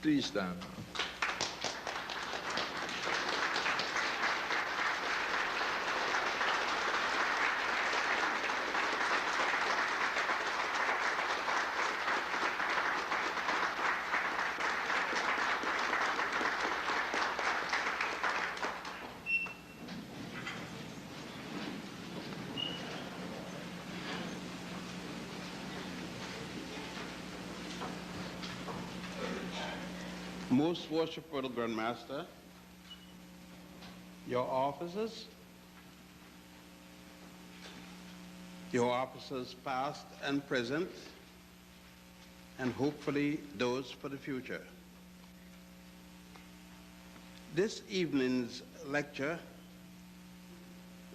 Please stand. Most worshipful Grand Master, your officers past and present, and hopefully those for the future. This evening's lecture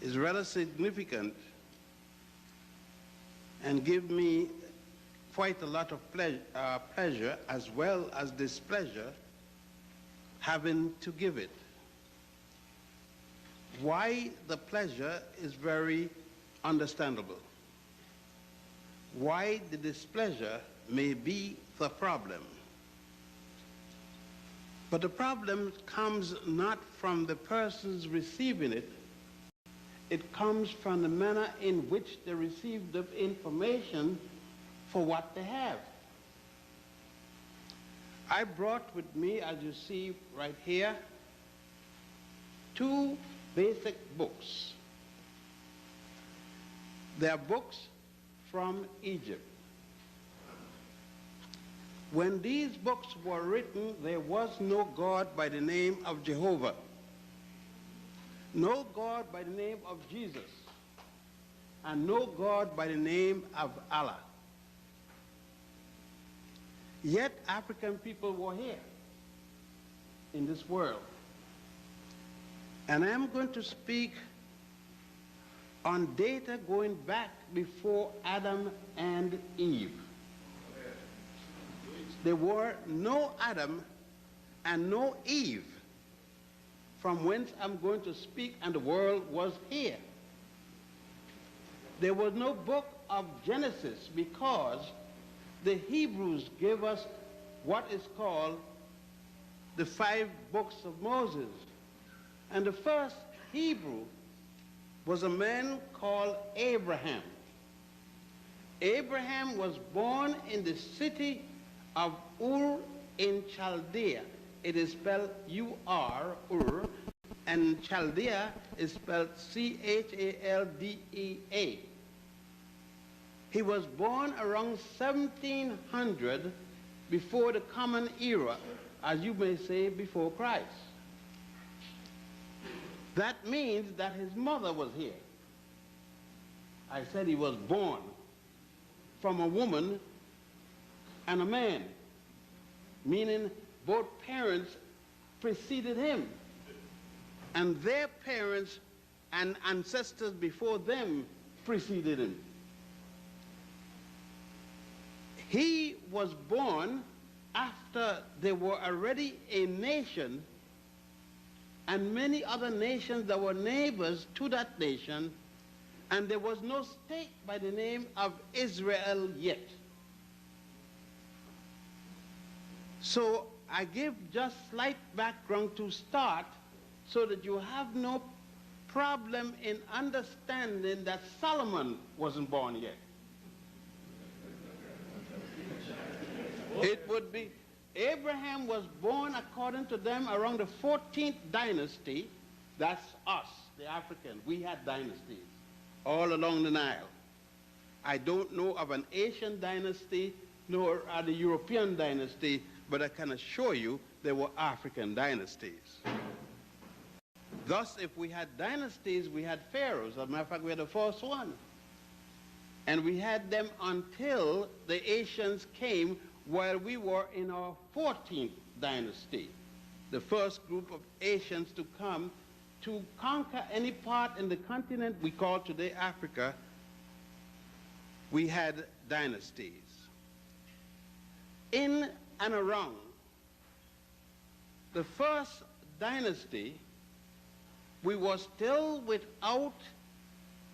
is rather significant and give me quite a lot of pleasure as well as displeasure having to give it. Why the pleasure is very understandable. Why the displeasure may be the problem. But the problem comes not from the persons receiving it, it comes from the manner in which they receive the information for what they have. I brought with me, as you see right here, two basic books. They are books from Egypt. When these books were written, there was no God by the name of Jehovah, no God by the name of Jesus, and no God by the name of Allah. Yet African people were here in this world. And I'm going to speak on data going back before Adam and Eve. There were no Adam and no Eve from whence I'm going to speak, and the world was here. There was no book of Genesis because the Hebrews gave us what is called the 5 books of Moses. And the first Hebrew was a man called Abraham. Abraham was born in the city of Ur in Chaldea. It is spelled U-R, Ur, and Chaldea is spelled C-H-A-L-D-E-A. He was born around 1700 before the Common Era, as you may say, before Christ. That means that his mother was here. I said he was born from a woman and a man, meaning both parents preceded him, and their parents and ancestors before them preceded him. He was born after there were already a nation and many other nations that were neighbors to that nation, and there was no state by the name of Israel yet. So I give just slight background to start so that you have no problem in understanding that Solomon wasn't born yet. It would be, Abraham was born, according to them, around the 14th dynasty. That's us, the African. We had dynasties all along the Nile. I don't know of an Asian dynasty nor the European dynasty, but I can assure you there were African dynasties. Thus, if we had dynasties, we had pharaohs. As a matter of fact, we had the first one. And we had them until the Asians came, while we were in our 14th dynasty, the first group of Asians to come to conquer any part in the continent we call today Africa. We had dynasties. In and around the first dynasty, we were still without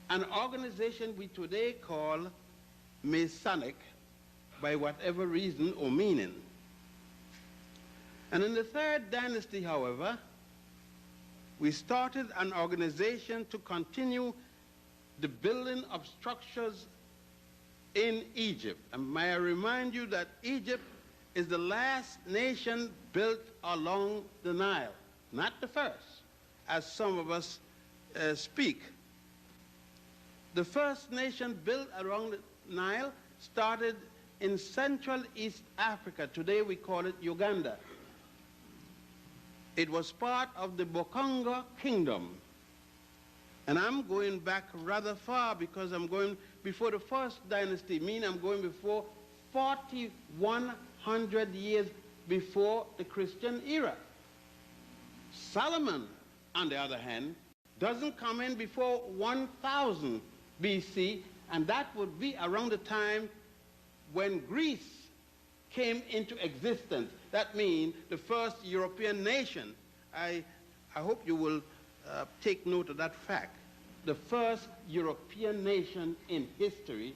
an organization we today call Masonic, by whatever reason or meaning. And in the third dynasty, however, we started an organization to continue the building of structures in Egypt. And may I remind you that Egypt is the last nation built along the Nile, not the first, as some of us speak. The first nation built along the Nile started in Central East Africa. Today we call it Uganda. It was part of the Bokonga Kingdom. And I'm going back rather far because I'm going before the first dynasty, meaning I'm going before 4,100 years before the Christian era. Solomon, on the other hand, doesn't come in before 1000 BC, and that would be around the time when Greece came into existence. That means the first European nation. I hope you will take note of that fact. The first European nation in history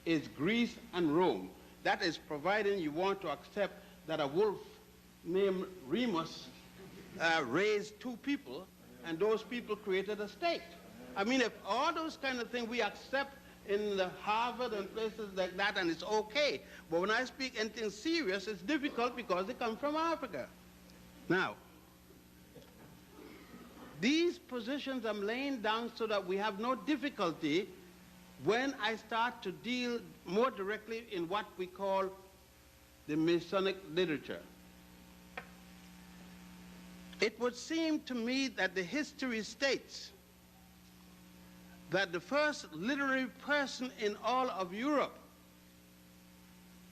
is Greece and Rome. That is providing you want to accept that a wolf named Remus raised two people, and those people created a state. I mean, if all those kind of things we accept in the Harvard and places like that, and it's okay. But when I speak anything serious, it's difficult because they come from Africa. Now, these positions I'm laying down so that we have no difficulty when I start to deal more directly in what we call the Masonic literature. It would seem to me that the history states that the first literary person in all of Europe,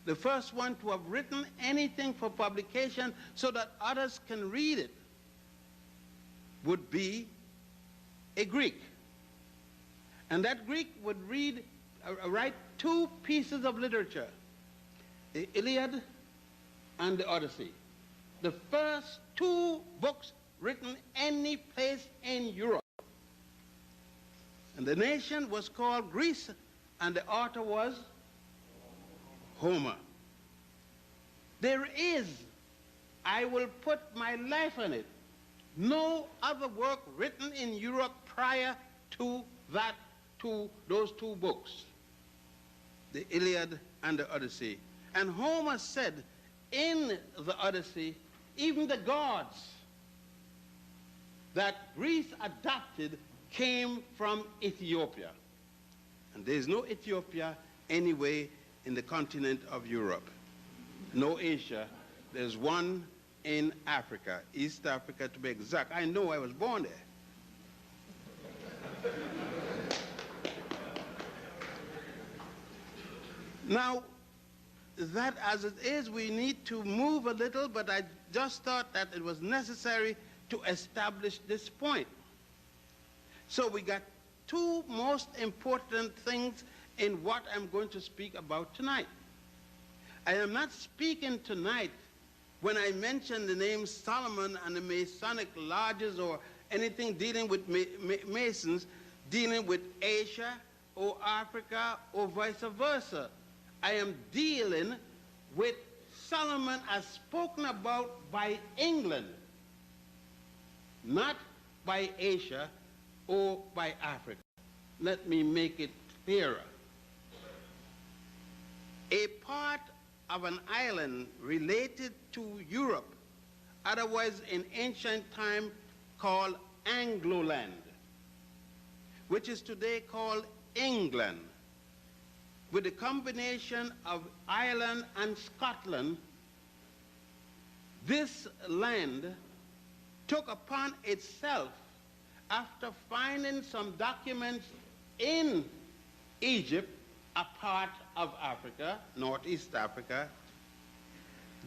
the first one to have written anything for publication so that others can read it, would be a Greek. And that Greek would write two pieces of literature, the Iliad and the Odyssey. The first two books written any place in Europe. And the nation was called Greece, and the author was Homer. There is, I will put my life on it, no other work written in Europe prior to that, to those two books, the Iliad and the Odyssey. And Homer said in the Odyssey, even the gods that Greece adopted came from Ethiopia. And there's no Ethiopia anyway in the continent of Europe. No Asia. There's one in Africa, East Africa to be exact. I know I was born there. Now, that as it is, we need to move a little, but I just thought that it was necessary to establish this point. So we got two most important things in what I'm going to speak about tonight. I am not speaking tonight when I mention the name Solomon and the Masonic lodges or anything dealing with Masons, dealing with Asia or Africa or vice versa. I am dealing with Solomon as spoken about by England, not by Asia or by Africa. Let me make it clearer. A part of an island related to Europe, otherwise in ancient time called Anglo-land, which is today called England, with a combination of Ireland and Scotland. This land took upon itself, after finding some documents in Egypt, a part of Africa, Northeast Africa,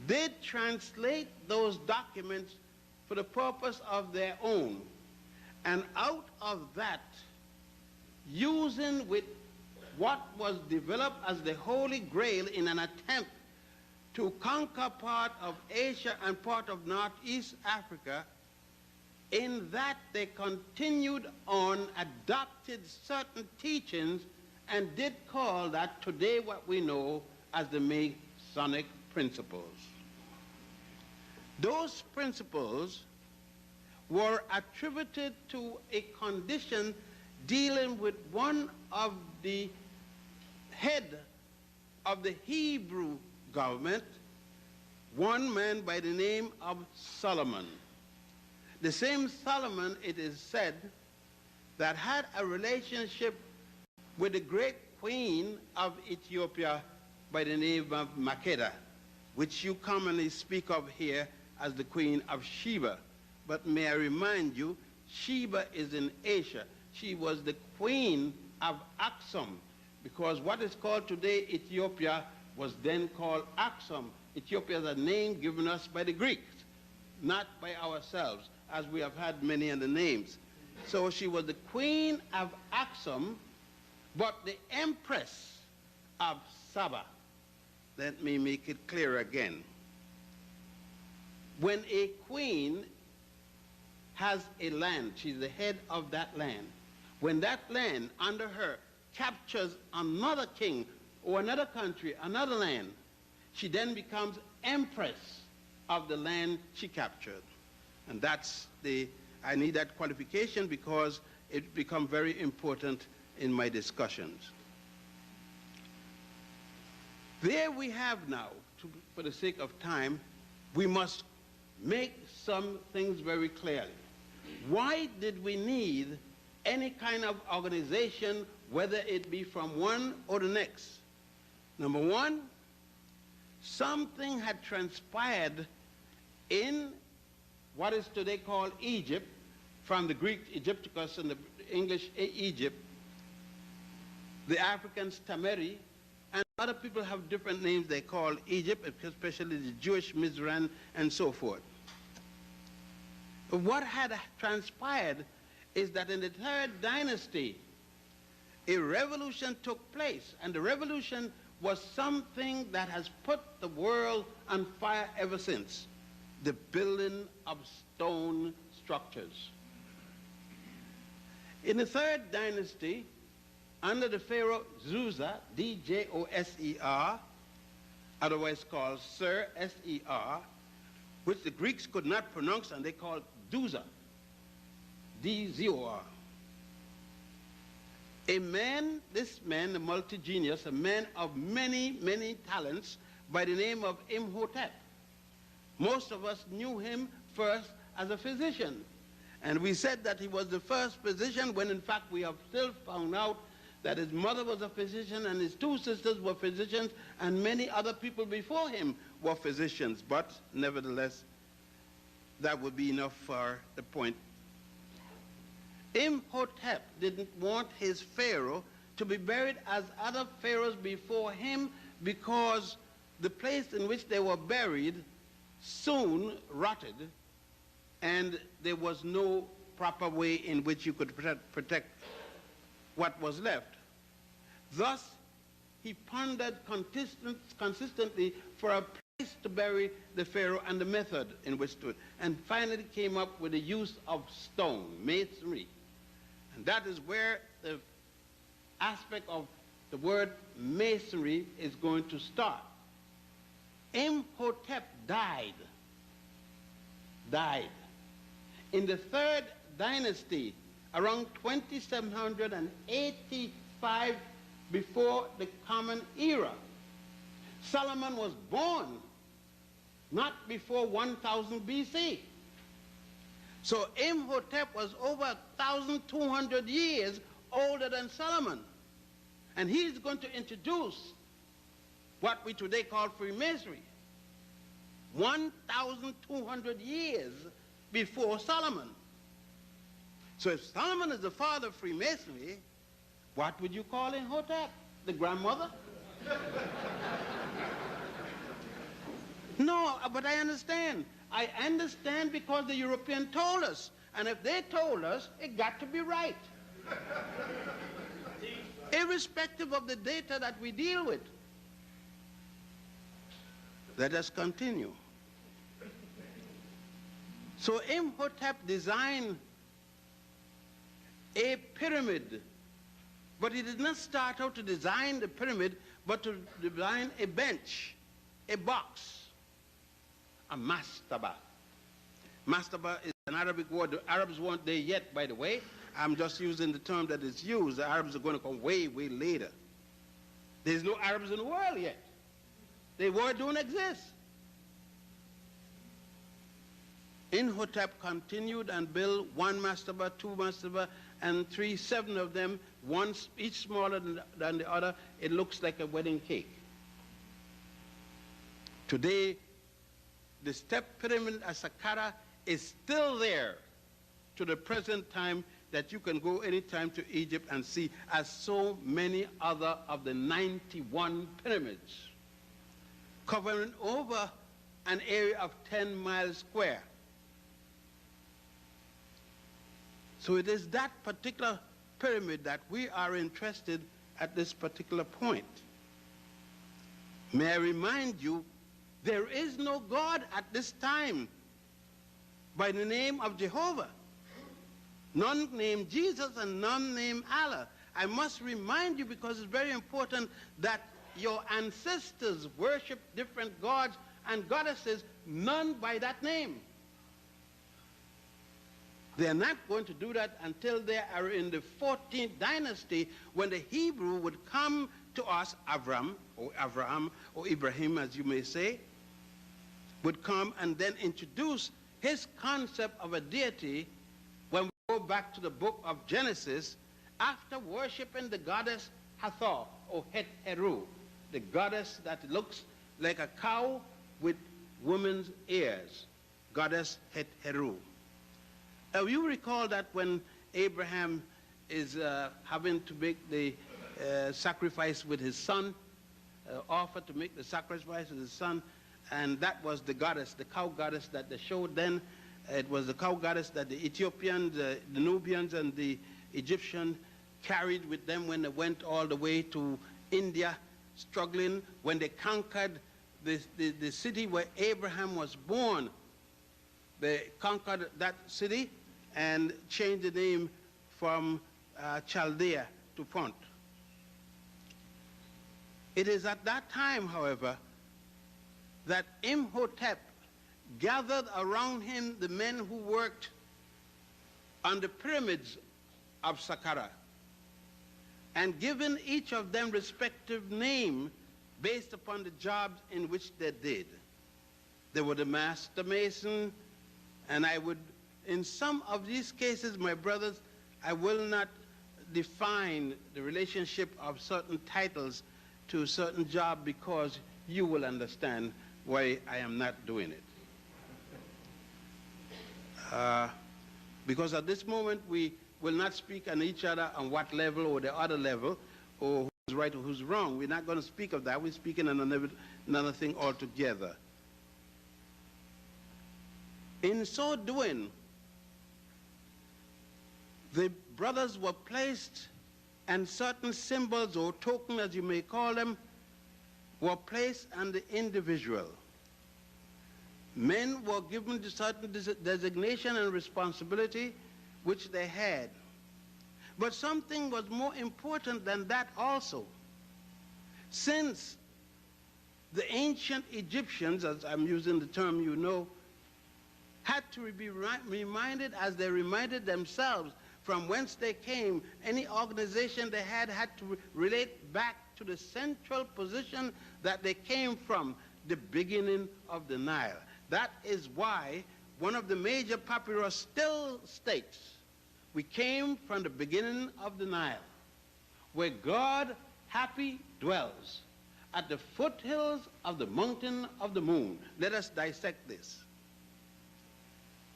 did translate those documents for the purpose of their own. And out of that, using with what was developed as the Holy Grail in an attempt to conquer part of Asia and part of Northeast Africa, in that they continued on, adopted certain teachings, and did call that today what we know as the Masonic principles. Those principles were attributed to a condition dealing with one of the head of the Hebrew government, one man by the name of Solomon. The same Solomon, it is said, that had a relationship with the great queen of Ethiopia by the name of Makeda, which you commonly speak of here as the Queen of Sheba. But may I remind you, Sheba is in Asia. She was the queen of Aksum, because what is called today Ethiopia was then called Aksum. Ethiopia is a name given us by the Greeks, not by ourselves, as we have had many other names. So she was the queen of Aksum, but the empress of Saba. Let me make it clear again. When a queen has a land, she's the head of that land. When that land under her captures another king or another country, another land, she then becomes empress of the land she captured. And that's I need that qualification because it becomes very important in my discussions. There we have now, for the sake of time, we must make some things very clearly. Why did we need any kind of organization, whether it be from one or the next? Number one, something had transpired in what is today called Egypt, from the Greek Egypticus and the English Egypt, the Africans Tameri, and other people have different names they call Egypt, especially the Jewish Mizraim and so forth. What had transpired is that in the third dynasty, a revolution took place, and the revolution was something that has put the world on fire ever since: the building of stone structures. In the third dynasty, under the pharaoh Djoser, D-J-O-S-E-R, otherwise called Sir, S-E-R, which the Greeks could not pronounce, and they called Djoser, D-Z-O-R. A man, this man, a multi-genius, a man of many, many talents, by the name of Imhotep. Most of us knew him first as a physician. And we said that he was the first physician when in fact we have still found out that his mother was a physician and his two sisters were physicians and many other people before him were physicians. But nevertheless, that would be enough for the point. Imhotep didn't want his pharaoh to be buried as other pharaohs before him because the place in which they were buried soon rotted, and there was no proper way in which you could protect what was left. Thus, he pondered consistently for a place to bury the pharaoh and the method in which to, and finally came up with the use of stone, masonry. And that is where the aspect of the word masonry is going to start. Imhotep died in the third dynasty around 2785 before the Common Era. Solomon was born not before 1000 BC. So Imhotep was over 1,200 years older than Solomon. And he's going to introduce what we today call Freemasonry. 1,200 years before Solomon. So if Solomon is the father of Freemasonry, what would you call Imhotep? The grandmother? No, but I understand. I understand because the European told us. And if they told us, it got to be right. Irrespective of the data that we deal with. Let us continue. So Imhotep designed a pyramid, but he did not start out to design the pyramid, but to design a bench, a box, a mastaba. Mastaba is an Arabic word. The Arabs weren't there yet, by the way. I'm just using the term that is used. The Arabs are going to come way, way later. There's no Arabs in the world yet. The word don't exist. Imhotep continued and built one mastaba, two mastaba, and three, seven of them, one each smaller than the other. It looks like a wedding cake. Today, the step pyramid at Saqqara is still there to the present time, that you can go anytime to Egypt and see, as so many other of the 91 pyramids, covering over an area of 10 miles square. So it is that particular pyramid that we are interested at this particular point. May I remind you, there is no God at this time by the name of Jehovah. None named Jesus and none named Allah. I must remind you, because it's very important, that your ancestors worshiped different gods and goddesses, none by that name. They are not going to do that until they are in the 14th dynasty, when the Hebrew would come to us, Abraham or Ibrahim, as you may say, would come and then introduce his concept of a deity. When we go back to the book of Genesis, after worshiping the goddess Hathor or Het-Heru, the goddess that looks like a cow with woman's ears, goddess Het-Heru. You recall that when Abraham is having to make the sacrifice with his son, offer to make the sacrifice with his son, and that was the goddess, the cow goddess that they showed then. It was the cow goddess that the Ethiopians, the Nubians, and the Egyptians carried with them when they went all the way to India, struggling. When they conquered the city where Abraham was born, they conquered that city and changed the name from Chaldea to Punt. It is at that time, however, that Imhotep gathered around him the men who worked on the pyramids of Saqqara, and given each of them respective name based upon the jobs in which they did. They were the master mason, and I would, in some of these cases, my brothers, I will not define the relationship of certain titles to a certain job, because you will understand why I am not doing it. Because at this moment we will not speak on each other on what level or the other level, or who's right or who's wrong. We're not going to speak of that. We're speaking on another thing altogether. In so doing, the brothers were placed, and certain symbols or tokens, as you may call them, were placed on the individual. Men were given a certain designation and responsibility which they had. But something was more important than that also. Since the ancient Egyptians, as I'm using the term you know, had to be reminded, as they reminded themselves, from whence they came. Any organization they had to relate back to the central position that they came from, the beginning of the Nile. That is why one of the major papyrus still states, we came from the beginning of the Nile, where God happy dwells, at the foothills of the mountain of the moon. Let us dissect this.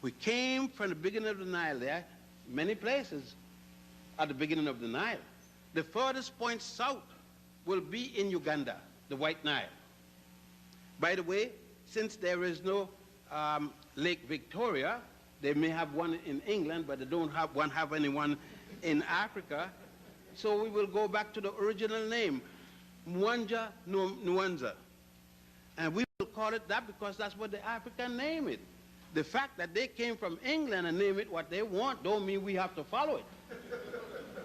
We came from the beginning of the Nile. There are many places at the beginning of the Nile. The furthest point south will be in Uganda, the White Nile. By the way, since there is no Lake Victoria, they may have one in England, but they don't have anyone in Africa. So we will go back to the original name, Mwanja Nwanza. And we will call it that because that's what the African name it. The fact that they came from England and name it what they want don't mean we have to follow it.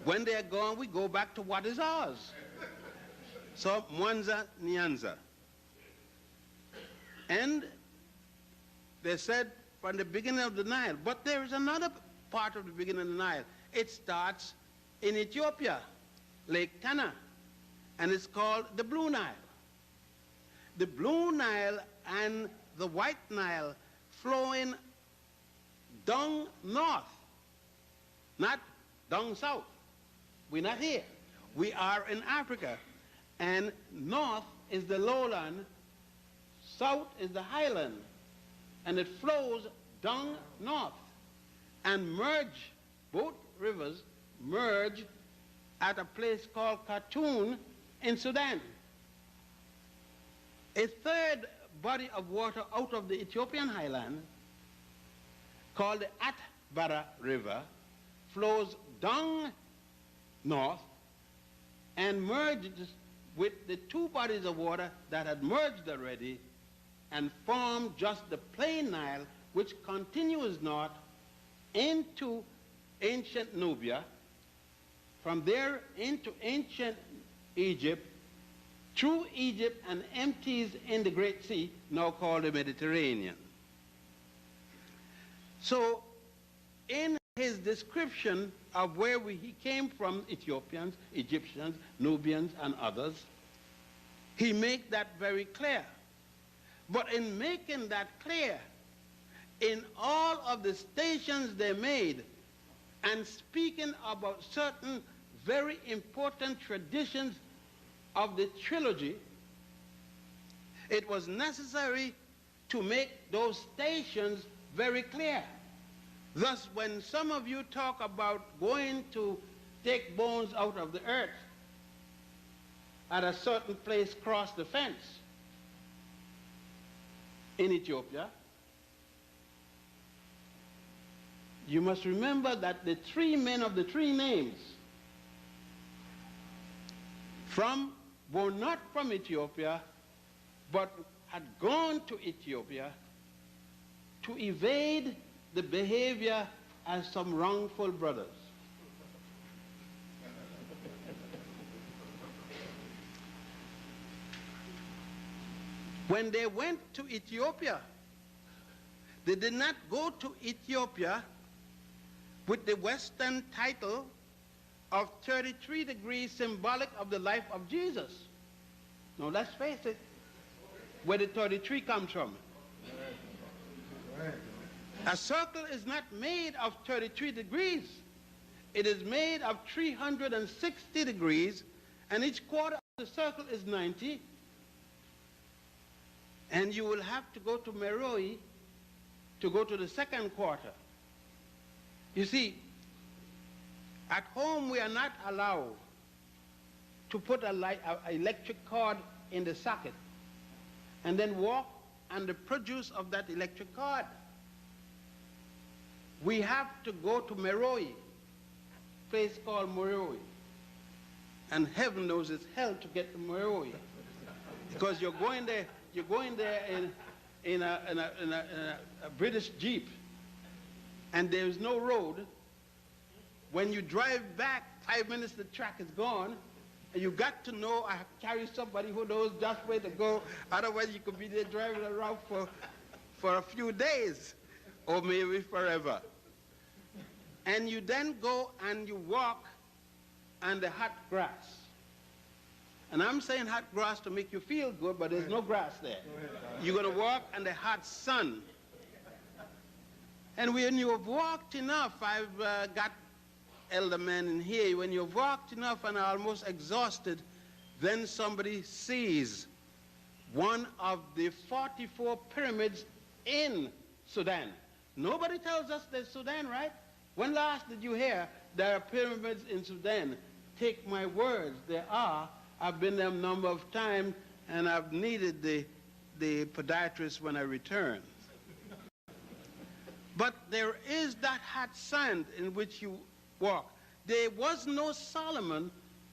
When they're gone, we go back to what is ours. So Mwanza Nyanza. And They said from the beginning of the Nile. But there is another part of the beginning of the Nile. It starts in Ethiopia, Lake Tana, and it's called the Blue Nile. The Blue Nile and the White Nile flowing down north, not down south. We're not here. We are in Africa, and north is the lowland, south is the highland, and it flows down north and merge, both rivers merge at a place called Khartoum in Sudan. A third body of water out of the Ethiopian highland, called the Atbara River, flows down north and merges with the two bodies of water that had merged already and formed just the plain Nile, which continues north into ancient Nubia, from there into ancient Egypt, through Egypt, and empties in the Great Sea, now called the Mediterranean. So in his description of where he came from, Ethiopians, Egyptians, Nubians, and others, he made that very clear. But in making that clear, in all of the stations they made, and speaking about certain very important traditions of the trilogy, it was necessary to make those stations very clear. Thus, when some of you talk about going to take bones out of the earth at a certain place across the fence in Ethiopia, you must remember that the three men of the three names were not from Ethiopia, but had gone to Ethiopia to evade the behavior as some wrongful brothers. When they went to Ethiopia, they did not go to Ethiopia with the Western title of 33 degrees, symbolic of the life of Jesus. Now let's face it, where the 33 comes from. A circle is not made of 33 degrees. It is made of 360 degrees, and each quarter of the circle is 90. And you will have to go to Meroe to go to the second quarter. You see, at home we are not allowed to put an electric cord in the socket and then walk on the produce of that electric cord. We have to go to Meroe, a place called Meroe. And heaven knows it's hell to get to Meroe, because you're going there in a British Jeep, and there's no road. When you drive back 5 minutes, the track is gone, and you got to know I have to carry somebody who knows just where to go. Otherwise, you could be there driving around for a few days, or maybe forever. And you then go and you walk on the hot grass. And I'm saying hot grass to make you feel good, but there's no grass there. You're going to walk in the hot sun. And when you have walked enough, I've got elder men in here, when you've walked enough and are almost exhausted, then somebody sees one of the 44 pyramids in Sudan. Nobody tells us there's Sudan, right? When last did you hear there are pyramids in Sudan? Take my words, there are. I've been there a number of times, and I've needed the podiatrist when I return. But there is that hot sand in which you walk. There was no Solomon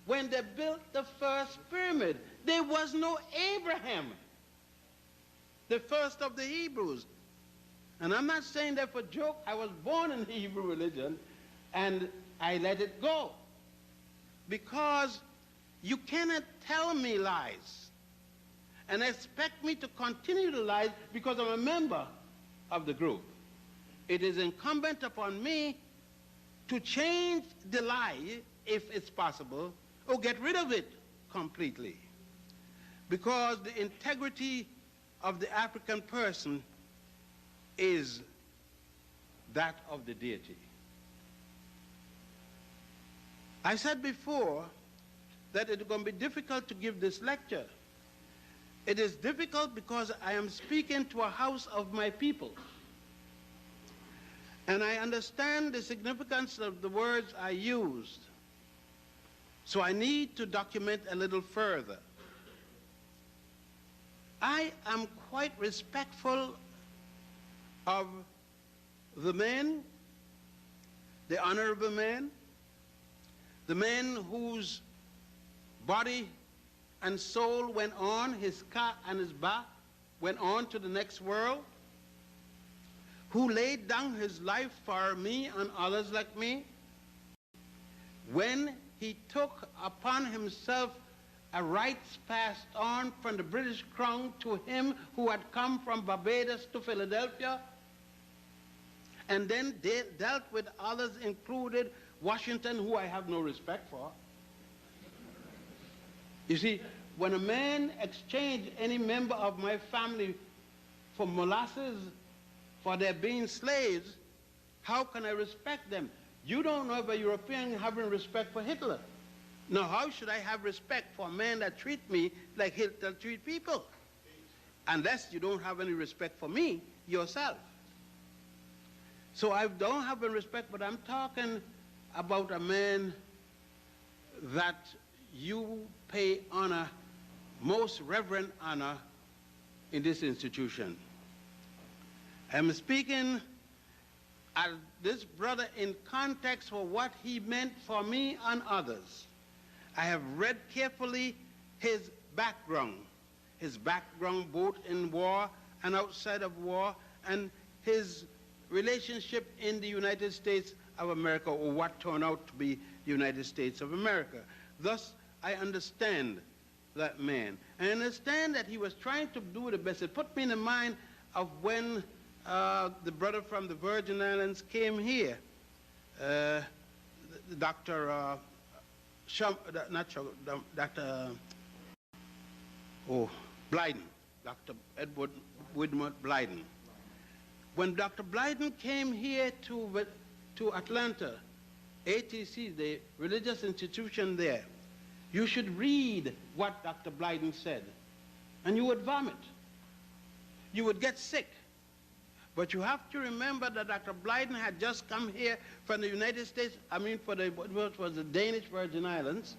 when they built the first pyramid. There was no Abraham, the first of the Hebrews. And I'm not saying that for joke. I was born in the Hebrew religion, and I let it go. Because you cannot tell me lies and expect me to continue to lie because I'm a member of the group. It is incumbent upon me to change the lie, if it's possible, or get rid of it completely. Because the integrity of the African person is that of the deity. I said before that it's going to be difficult to give this lecture. It is difficult because I am speaking to a house of my people. And I understand the significance of the words I used. So I need to document a little further. I am quite respectful of the men, the honorable men, the man whose body and soul went on, his car and his back went on to the next world, who laid down his life for me and others like me, when he took upon himself a rights passed on from the British Crown to him who had come from Barbados to Philadelphia, and then dealt with others, included Washington, who I have no respect for. You see, when a man exchanged any member of my family for molasses, for their being slaves, how can I respect them? You don't know if a European having respect for Hitler. Now, how should I have respect for a man that treat me like Hitler treat people? Unless you don't have any respect for me yourself. So I don't have any respect, but I'm talking about a man that you pay honor, most reverent honor, in this institution. I'm speaking as this brother in context for what he meant for me and others. I have read carefully his background both in war and outside of war, and his relationship in the United States of America, or what turned out to be the United States of America. Thus, I understand that man. I understand that he was trying to do the best. It put me in the mind of when the brother from the Virgin Islands came here, Dr. Blyden, Dr. Edward Widmore Blyden. When Dr. Blyden came here to Atlanta, ATC, the religious institution there, you should read what Dr. Blyden said, and you would vomit. You would get sick. But you have to remember that Dr. Blyden had just come here from the United States, what was the Danish Virgin Islands,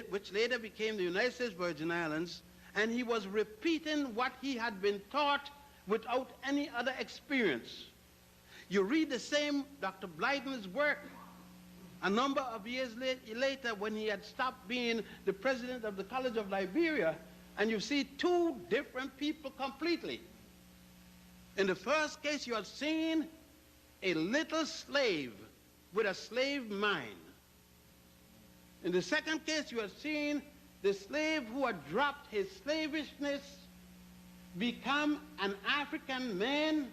which later became the United States Virgin Islands, and he was repeating what he had been taught without any other experience. You read the same Dr. Blyden's work a number of years later when he had stopped being the president of the College of Liberia, and you see two different people completely. In the first case, you are seeing a little slave with a slave mind. In the second case, you are seeing the slave who had dropped his slavishness, become an African man,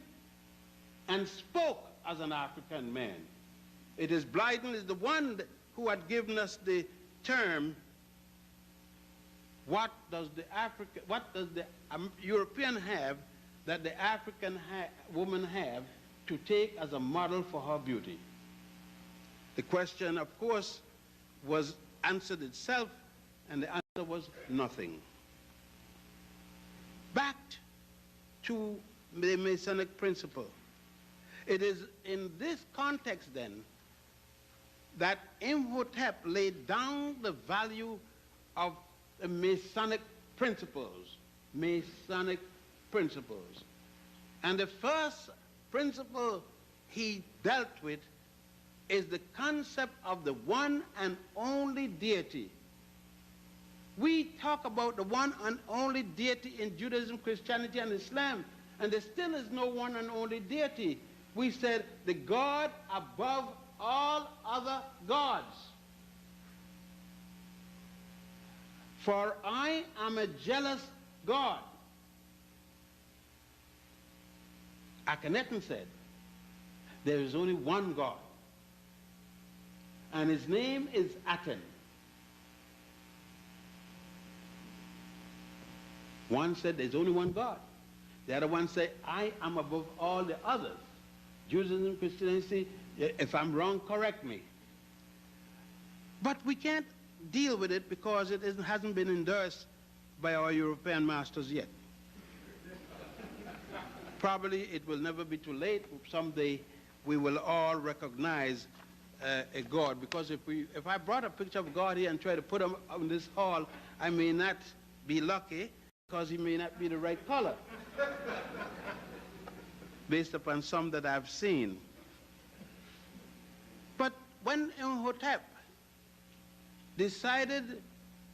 and spoke as an African man. It is Blyden is the one who had given us the term, what does the European have that the African woman have to take as a model for her beauty? The question, of course, was answered itself, and the answer was nothing. Back to the Masonic principle. It is in this context, then, that Imhotep laid down the value of the Masonic principles. Masonic principles. And the first principle he dealt with is the concept of the one and only deity. We talk about the one and only deity in Judaism, Christianity, and Islam, and there still is no one and only deity. We said the God above all other gods. For I am a jealous God. Akhenaten said, there is only one God, and his name is Aten. One said there's only one God. The other one said, I am above all the others. Judaism, Christianity, if I'm wrong, correct me. But we can't deal with it because it hasn't been endorsed by our European masters yet. Probably it will never be too late. Someday we will all recognize a God, because if I brought a picture of God here and try to put him in this hall, I may not be lucky because he may not be the right color based upon some that I've seen. But when Imhotep decided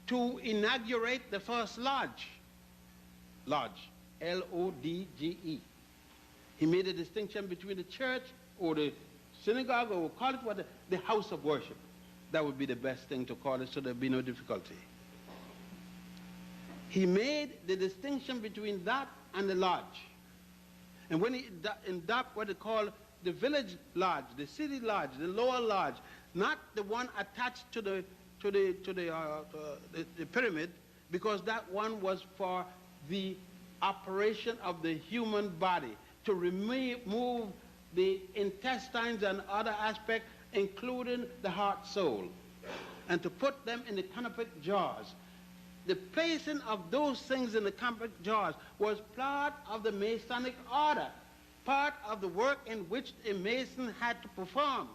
to inaugurate the first lodge, L-O-D-G-E, he made a distinction between the church or the synagogue, or we'll call it what, the house of worship. That would be the best thing to call it, so there'd be no difficulty. He made the distinction between that and the lodge. And when he adopted what they call the village lodge, the city lodge, the lower lodge, not the one attached to the pyramid, because that one was for the operation of the human body, to remove the intestines and other aspects, including the heart, soul, and to put them in the canopic jars. The placing of those things in the canopic jars was part of the Masonic order, part of the work in which a Mason had to perform.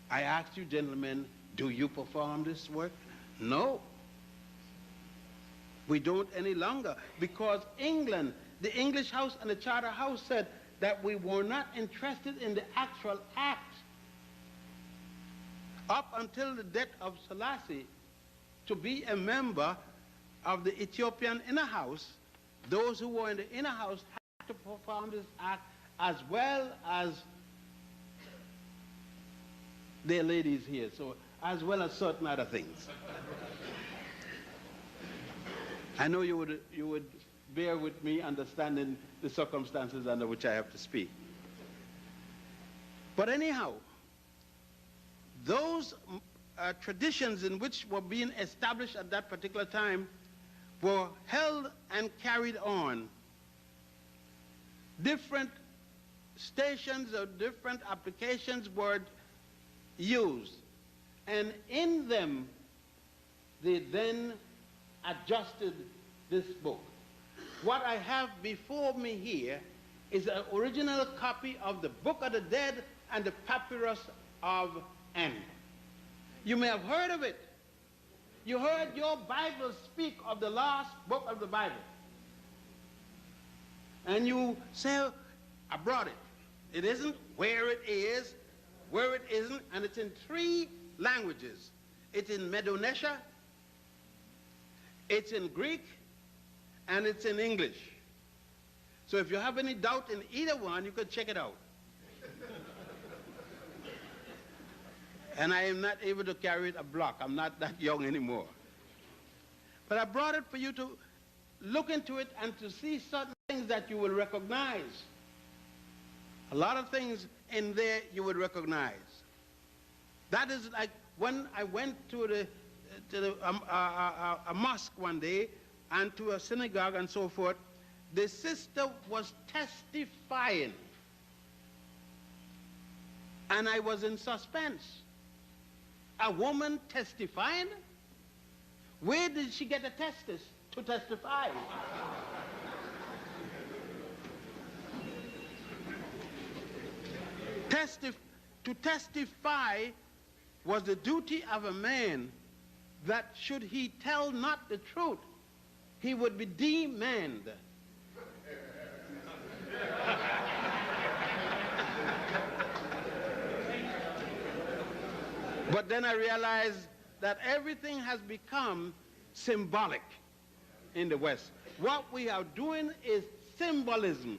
I ask you, gentlemen, do you perform this work? No. We don't any longer, because England, the English House and the Charter House, said that we were not interested in the actual act. Up until the death of Selassie, to be a member of the Ethiopian inner house, those who were in the inner house had to perform this act, as well as their ladies here, so as well as certain other things. I know you would bear with me understanding the circumstances under which I have to speak. But anyhow, those traditions in which were being established at that particular time were held and carried on. Different stations or different applications were used, and in them they then adjusted this book. What I have before me here is an original copy of the Book of the Dead and the Papyrus of N. You may have heard of it. You heard your Bible speak of the last book of the Bible. And you say, I brought it. It isn't where it is, where it isn't, and it's in 3 languages. It's in Medo-Nesha, it's in Greek, and it's in English. So if you have any doubt in either one, you could check it out. And I am not able to carry it a block. I'm not that young anymore. But I brought it for you to look into it and to see certain things that you will recognize. A lot of things in there you would recognize. That is like when I went to a mosque one day and to a synagogue and so forth, the sister was testifying. And I was in suspense. A woman testifying? Where did she get a testis to testify? To testify was the duty of a man, that should he tell not the truth, he would be demanded. But then I realized that everything has become symbolic in the West. What we are doing is symbolism.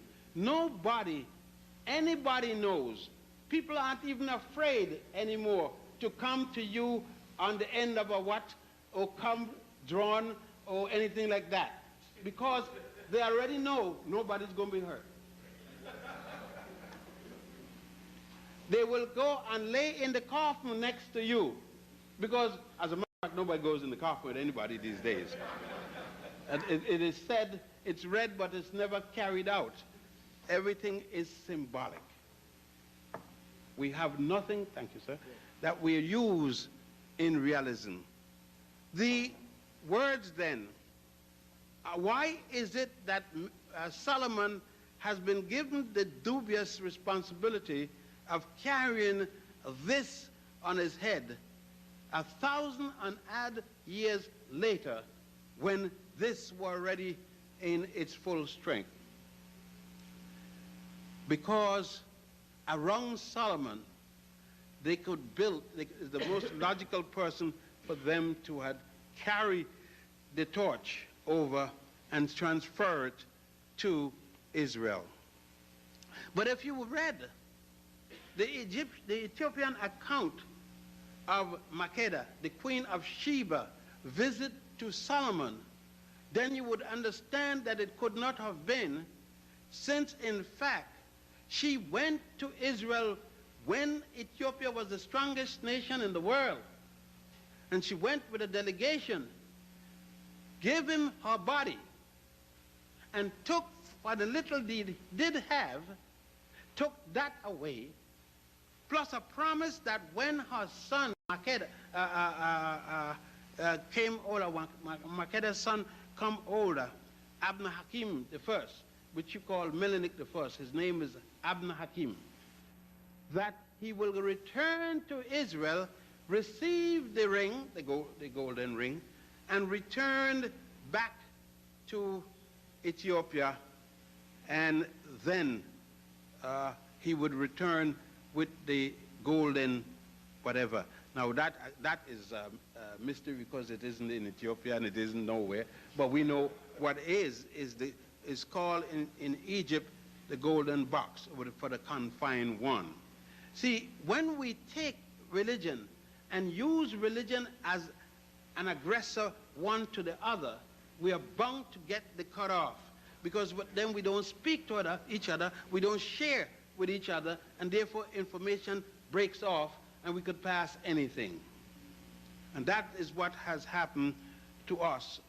Anybody knows. People aren't even afraid anymore to come to you on the end of a what, or come drawn, or anything like that. Because they already know nobody's going to be hurt. They will go and lay in the coffin next to you, because, as a matter of fact, nobody goes in the coffin with anybody these days. And it is said, it's read, but it's never carried out. Everything is symbolic. We have nothing, thank you, sir, that we use in realism. The words then, why is it that Solomon has been given the dubious responsibility of carrying this on his head 1,000 and odd years later, when this were already in its full strength? Because around Solomon, they could build, the most logical person for them to have carried the torch over and transfer it to Israel. But if you read the Ethiopian account of Makeda, the queen of Sheba, visit to Solomon, then you would understand that it could not have been, since in fact she went to Israel when Ethiopia was the strongest nation in the world. And she went with a delegation, gave him her body, and took what the little did have, took that away, plus a promise that when her son Makeda came older, Makeda's son come older, Abner Hakim the first, which you call Melanik the first, his name is Abner Hakim, that he will return to Israel, receive the ring, the golden ring, and return back to Ethiopia, and then he would return with the golden whatever. Now that is a mystery, because it isn't in Ethiopia and it isn't nowhere, but we know what is called in Egypt the golden box, for the confined one. See, when we take religion and use religion as an aggressor one to the other, we are bound to get the cut off, because then we don't speak to each other, we don't share with each other, and therefore information breaks off and we could pass anything. And that is what has happened to us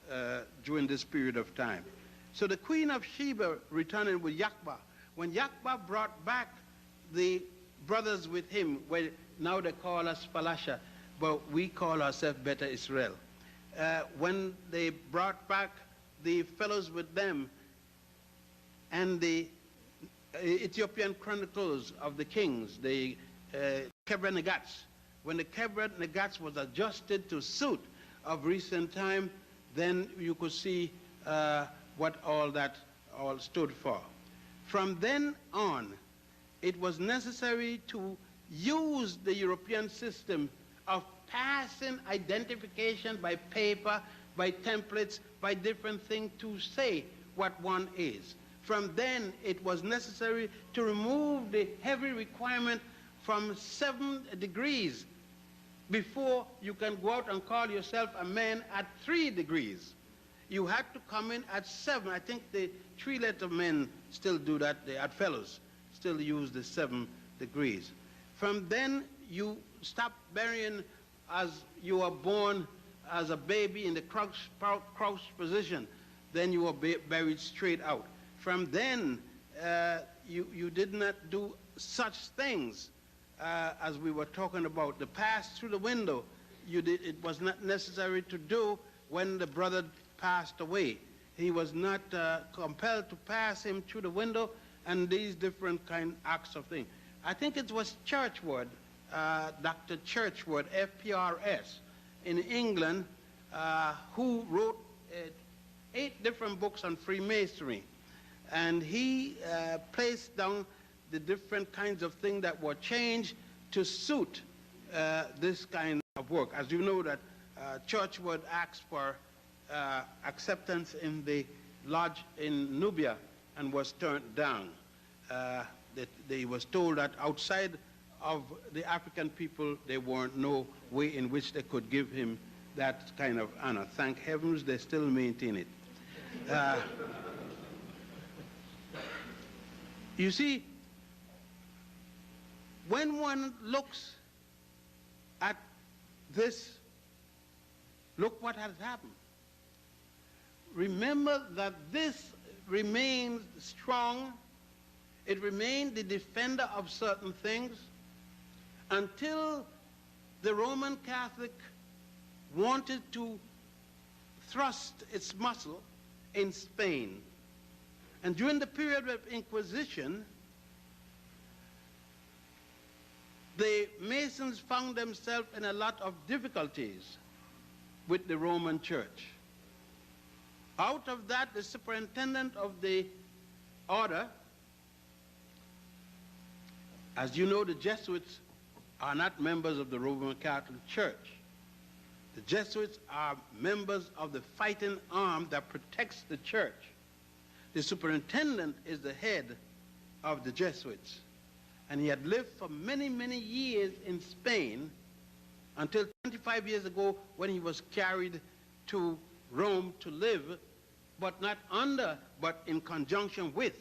during this period of time. So the Queen of Sheba returning with Yakba, when Yakba brought back the brothers with him, well, now they call us Falasha, but we call ourselves Beta Israel. When they brought back the fellows with them, and the Ethiopian chronicles of the kings, the Kebra Negats, when the Kebra Negats was adjusted to suit of recent time, then you could see what all that all stood for. From then on, it was necessary to use the European system of passing identification by paper, by templates, by different things to say what one is. From then, it was necessary to remove the heavy requirement from 7 degrees before you can go out and call yourself a man at 3 degrees. You had to come in at 7. I think the 3-letter men still do that. The odd fellows still use the 7 degrees. From then, you stop burying as you were born as a baby in the crouch position. Then you were buried straight out. From then, you did not do such things as we were talking about. The pass through the window, it was not necessary to do when the brother passed away. He was not compelled to pass him through the window, and these different kind acts of things. I think it was Churchward, Dr. Churchward, FPRS, in England, who wrote 8 different books on Freemasonry. And he placed down the different kinds of things that were changed to suit this kind of work. As you know, that Churchward asked for acceptance in the lodge in Nubia and was turned down. They was told that outside of the African people, there weren't no way in which they could give him that kind of honor. Thank heavens they still maintain it. You see, when one looks at this, look what has happened. Remember that this remains strong. It remained the defender of certain things until the Roman Catholic wanted to thrust its muscle in Spain. And during the period of Inquisition, the Masons found themselves in a lot of difficulties with the Roman Church. Out of that, the superintendent of the order, as you know, the Jesuits are not members of the Roman Catholic Church. The Jesuits are members of the fighting arm that protects the church. The superintendent is the head of the Jesuits. And he had lived for many, many years in Spain until 25 years ago when he was carried to Rome to live, but not under, but in conjunction with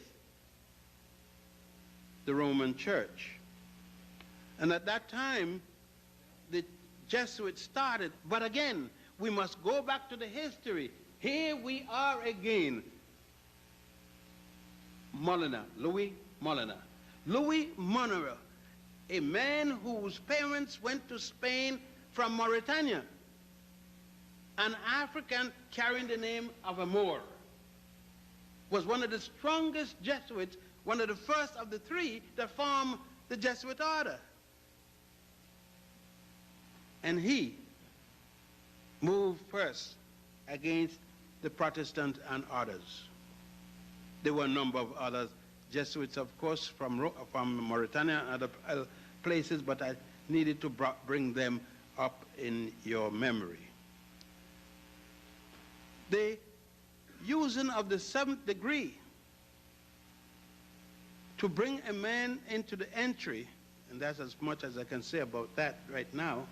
the Roman Church. And at that time, the Jesuits started. But again, we must go back to the history. Here we are again. Louis Molina. Louis Monroe, a man whose parents went to Spain from Mauritania, an African carrying the name of a Moor, was one of the strongest Jesuits, one of the first of the three that formed the Jesuit order. And he moved first against the Protestant and others. There were a number of others, Jesuits, of course, from Mauritania and other places, but I needed to bring them up in your memory. The using of the 7th degree to bring a man into the entry, and that's as much as I can say about that right now,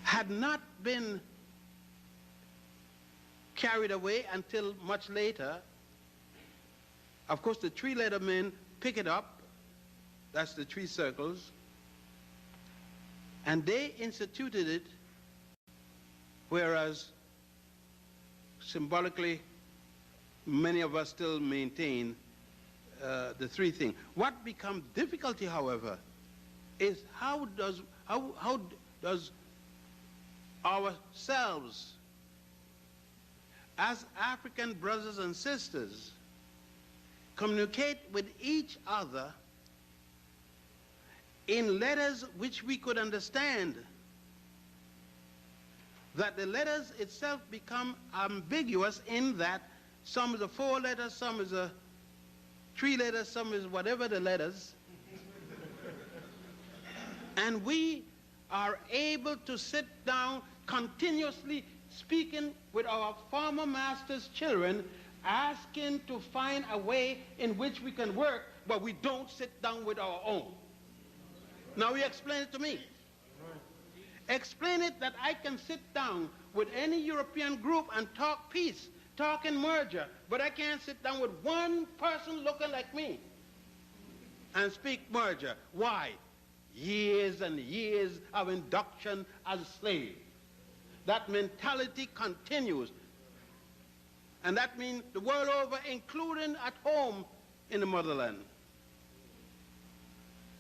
had not been carried away until much later. Of course, the three-letter men pick it up. That's the three circles. And they instituted it, whereas symbolically, many of us still maintain the three things. What becomes difficulty, however, is how does ourselves, as African brothers and sisters, communicate with each other in letters which we could understand, that the letters itself become ambiguous in that some is a 4 letters, some is a 3 letters, some is whatever the letters. And we are able to sit down continuously speaking with our former master's children, asking to find a way in which we can work, but we don't sit down with our own. Now you explain it to me. Explain it that I can sit down with any European group and talk peace, talk in merger, but I can't sit down with one person looking like me and speak merger. Why? Years and years of induction as a slave. That mentality continues. And that means the world over, including at home in the motherland.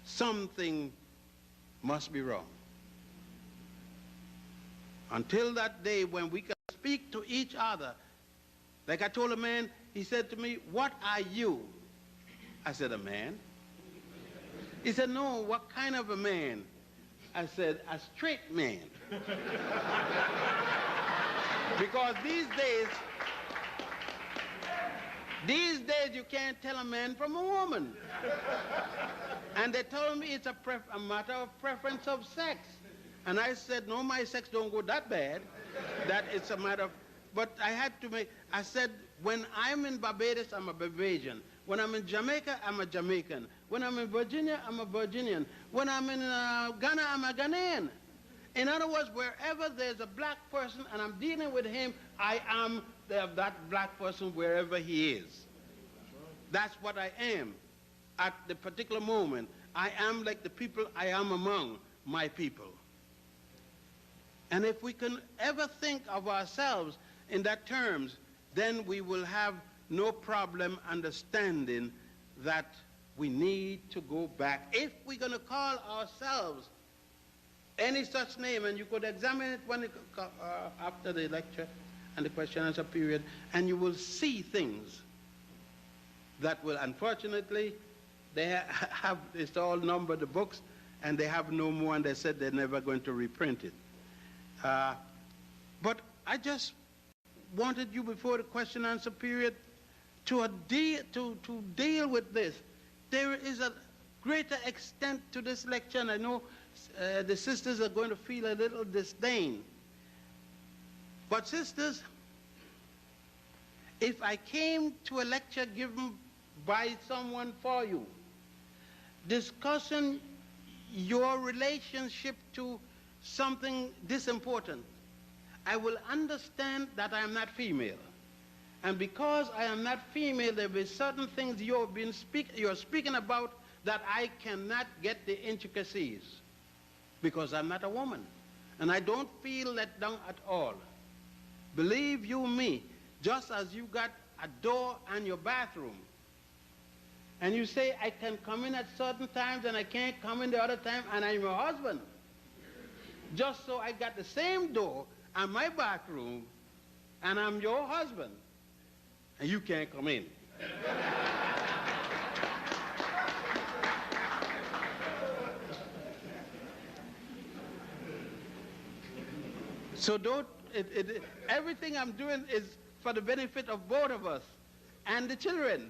Something must be wrong. Until that day when we can speak to each other. Like I told a man, he said to me, "What are you?" I said, "A man." He said, "No, what kind of a man?" I said, "A straight man." Because these days you can't tell a man from a woman. And they told me it's a matter of preference of sex. And I said, no, my sex don't go that bad. That it's a matter of, but I had to make, I said, when I'm in Barbados, I'm a Barbadian. When I'm in Jamaica, I'm a Jamaican. When I'm in Virginia, I'm a Virginian. When I'm in Ghana, I'm a Ghanaian. In other words, wherever there's a black person and I'm dealing with him, I am of that black person wherever he is. That's what I am at the particular moment. I am like the people I am among my people. And if we can ever think of ourselves in that terms, then we will have no problem understanding that we need to go back. If we're going to call ourselves any such name, and you could examine it when after the lecture and the question and answer period, and you will see things that will, unfortunately, they have, it's all numbered, the books, and they have no more, and they said they're never going to reprint it. But I just wanted you before the question and answer period to deal with this. There is a greater extent to this lecture, and I know the sisters are going to feel a little disdain. But sisters, if I came to a lecture given by someone for you, discussing your relationship to something this important, I will understand that I am not female. And because I am not female, there will be certain things you're speaking about that I cannot get the intricacies, because I'm not a woman. And I don't feel let down at all. Believe you me, just as you got a door on your bathroom, and you say, I can come in at certain times and I can't come in the other time, and I'm your husband. Just so I got the same door on my bathroom, and I'm your husband, and you can't come in. So everything I'm doing is for the benefit of both of us and the children.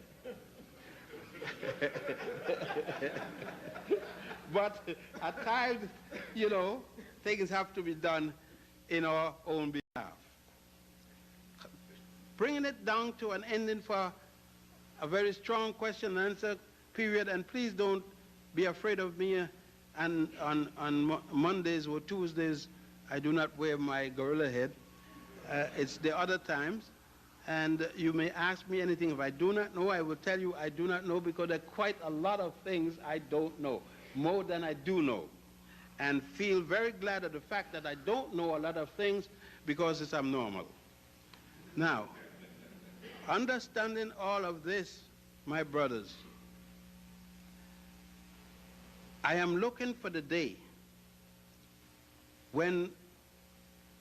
But at times, you know, things have to be done in our own behalf. Bringing it down to an ending for a very strong question and answer period, and please don't be afraid of me. And on Mondays or Tuesdays, I do not wear my gorilla head. It's the other times. And you may ask me anything. If I do not know, I will tell you I do not know, because there are quite a lot of things I don't know, more than I do know. And feel very glad of the fact that I don't know a lot of things, because it's abnormal. Now, understanding all of this, my brothers, I am looking for the day when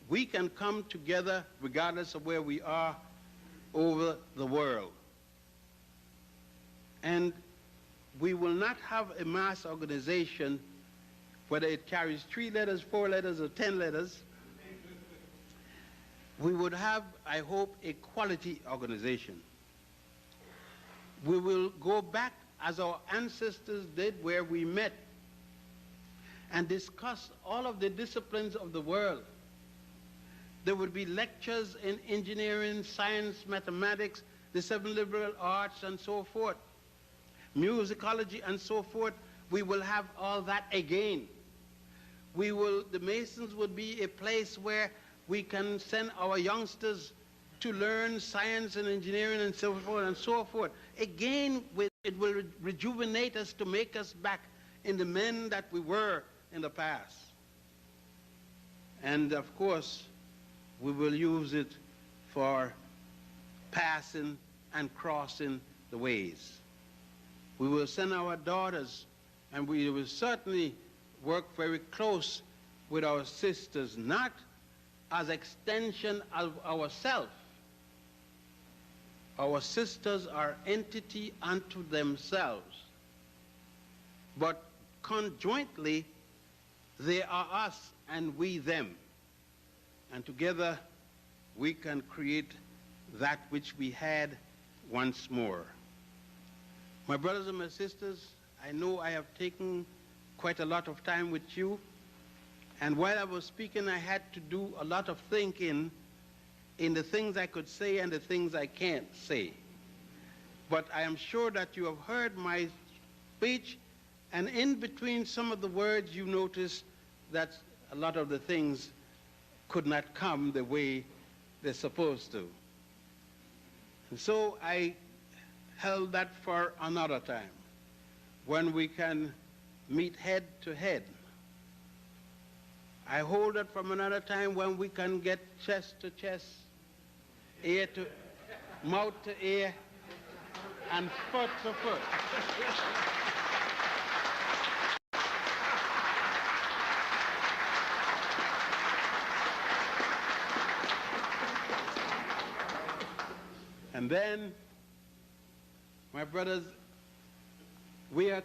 we can come together, regardless of where we are, over the world. And we will not have a mass organization, whether it carries 3 letters, 4 letters, or 10 letters. We would have, I hope, a quality organization. We will go back as our ancestors did, where we met and discuss all of the disciplines of the world. There would be lectures in engineering, science, mathematics, the 7 liberal arts, and so forth, musicology, and so forth. We will have all that again. The Masons would be a place where we can send our youngsters to learn science and engineering and so forth and so forth. Again, it will rejuvenate us to make us back in the men that we were in the past. And of course, we will use it for passing and crossing the ways. We will send our daughters, and we will certainly work very close with our sisters, not as extension of ourselves. Our sisters are entity unto themselves, but conjointly they are us and we them. And together we can create that which we had once more. My brothers and my sisters, I know I have taken quite a lot of time with you, and while I was speaking, I had to do a lot of thinking in the things I could say and the things I can't say. But I am sure that you have heard my speech, and in between some of the words you notice that a lot of the things could not come the way they're supposed to. And so I held that for another time, when we can meet head to head. I hold it from another time when we can get chest to chest, ear to mouth to ear, and foot to foot. And then, my brothers, we are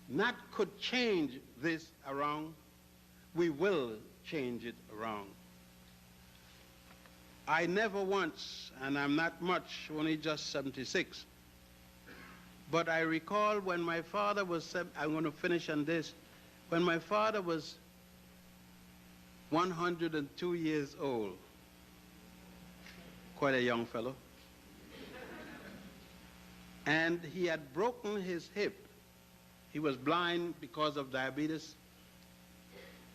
not could change this around. We will change it around. I never once, and I'm not much, only just 76, but I recall when my father was, I'm going to finish on this, when my father was 102 years old, quite a young fellow, and he had broken his hip. He was blind because of diabetes,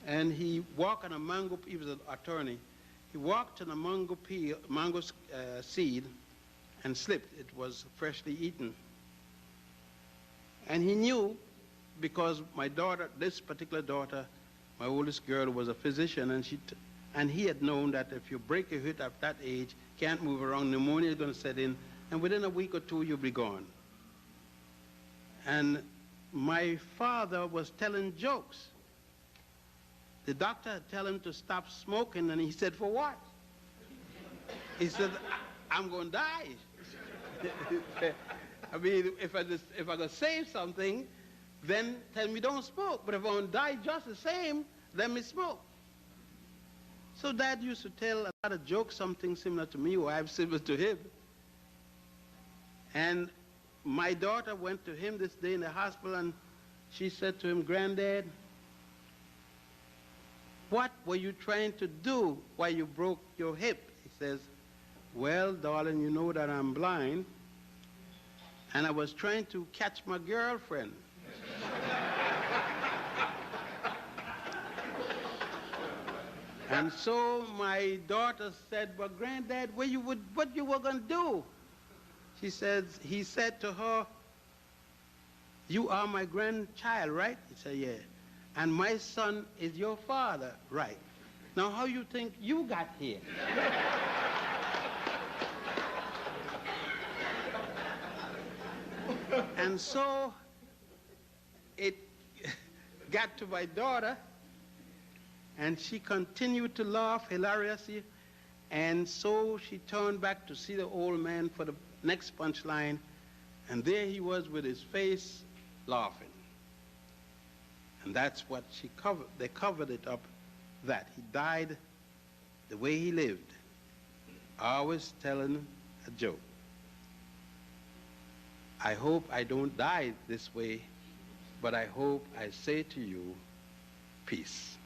and he walked on a mango, he was an attorney, he walked on a mango seed and slipped. It was freshly eaten. And he knew, because my daughter, this particular daughter, my oldest girl, was a physician, and he had known that if you break your hip at that age, can't move around, pneumonia is going to set in, and within a week or two, you'll be gone. And my father was telling jokes. The doctor had told him to stop smoking, and he said, "For what?" He said, "I'm going to die." I mean, if I going to save something, then tell me don't smoke. But if I'm going to die just the same, let me smoke. So Dad used to tell a lot of jokes, something similar to me, or I'm similar to him. And my daughter went to him this day in the hospital, and she said to him, "Granddad, what were you trying to do while you broke your hip?" He says, "Well, darling, you know that I'm blind, and I was trying to catch my girlfriend." And so my daughter said, "But Granddad, what you were going to do?" He said to her, "You are my grandchild, right?" He said, "Yeah." "And my son is your father, right? Now how you think you got here?" And so it got to my daughter, and she continued to laugh hilariously, and so she turned back to see the old man for the next punchline, and there he was with his face laughing. And that's what they covered it up, that he died the way he lived, always telling a joke. I hope I don't die this way, but I hope I say to you, peace.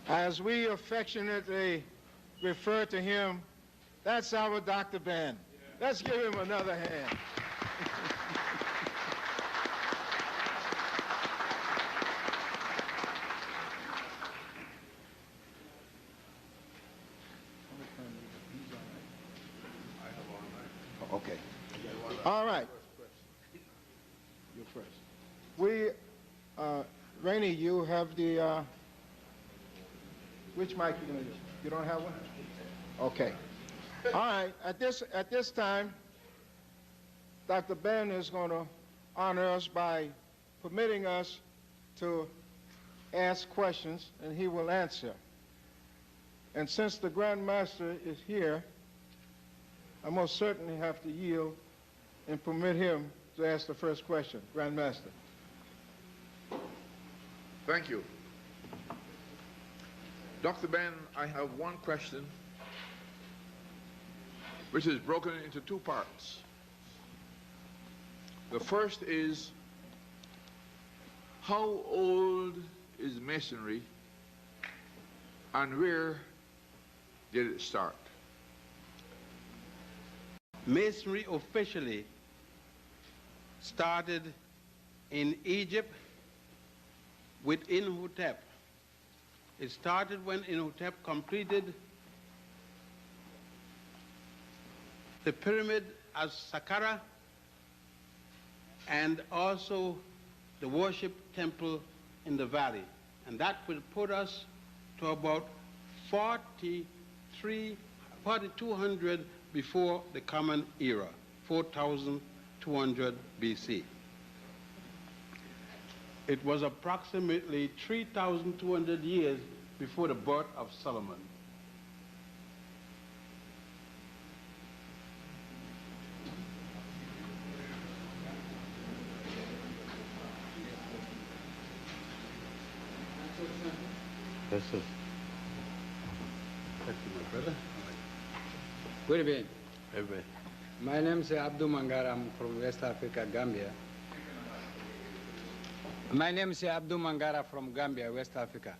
As we affectionately refer to him, that's our Dr. Ben. Let's give him another hand. Okay. All right. You're first. Rainey, you have the, which mic you going to use? You don't have one? Okay. All right. At this time, Dr. Ben is going to honor us by permitting us to ask questions, and he will answer. And since the Grand Master is here, I most certainly have to yield and permit him to ask the first question. Grand Master. Thank you. Dr. Ben, I have one question which is broken into two parts. The first is, how old is Masonry, and where did it start? Masonry officially started in Egypt with Imhotep. It started when Imhotep completed the pyramid as Saqqara and also the worship temple in the valley. And that will put us to about 4200 before the Common Era, 4200 BC. It was approximately 3,200 years before the birth of Solomon. Yes, sir. Thank you, my brother. Good evening. Everybody. My name is Abdul Mangara. I'm from West Africa, Gambia. My name is Abdul Mangara from Gambia, West Africa.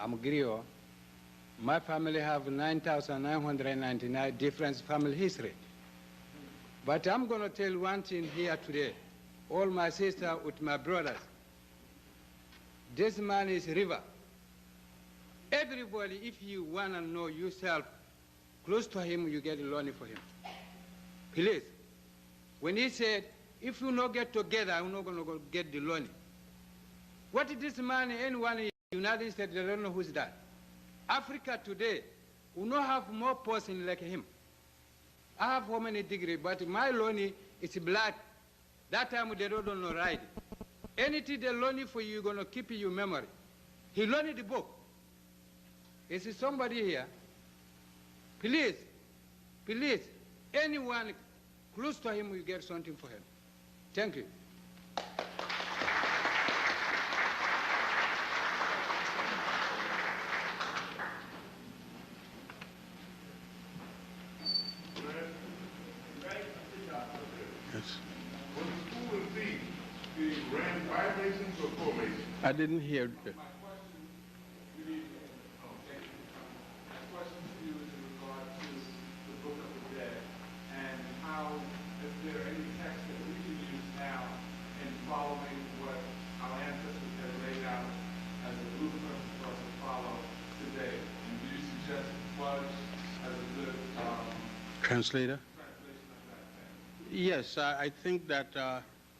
I'm griot. My family have 9,999 different family history. But I'm going to tell one thing here today. All my sisters with my brothers. This man is river. Everybody, if you want to know yourself, close to him, you get lonely for him. Please. When he said, if you not get together, I'm not going to get the lonely. What is this man, anyone in the United States, they don't know who's that. Africa today, we not have more person like him. I have how many degrees, but my lonely is blood. That time they don't know right. Anything they lonely for you, you're going to keep in your memory. He learned the book. Is there somebody here? Please, please, anyone close to him will get something for him. Thank you. Yes. Was the school and fees being ran by Masons or for Masons? I didn't hear it. My question to you is in regard to the Book of the Dead and how, is there any text that we can use now in following what our ancestors had laid out as a blueprint for us to follow today? And do you suggest Budge as a good Translator? translation of that text? Yes, I think that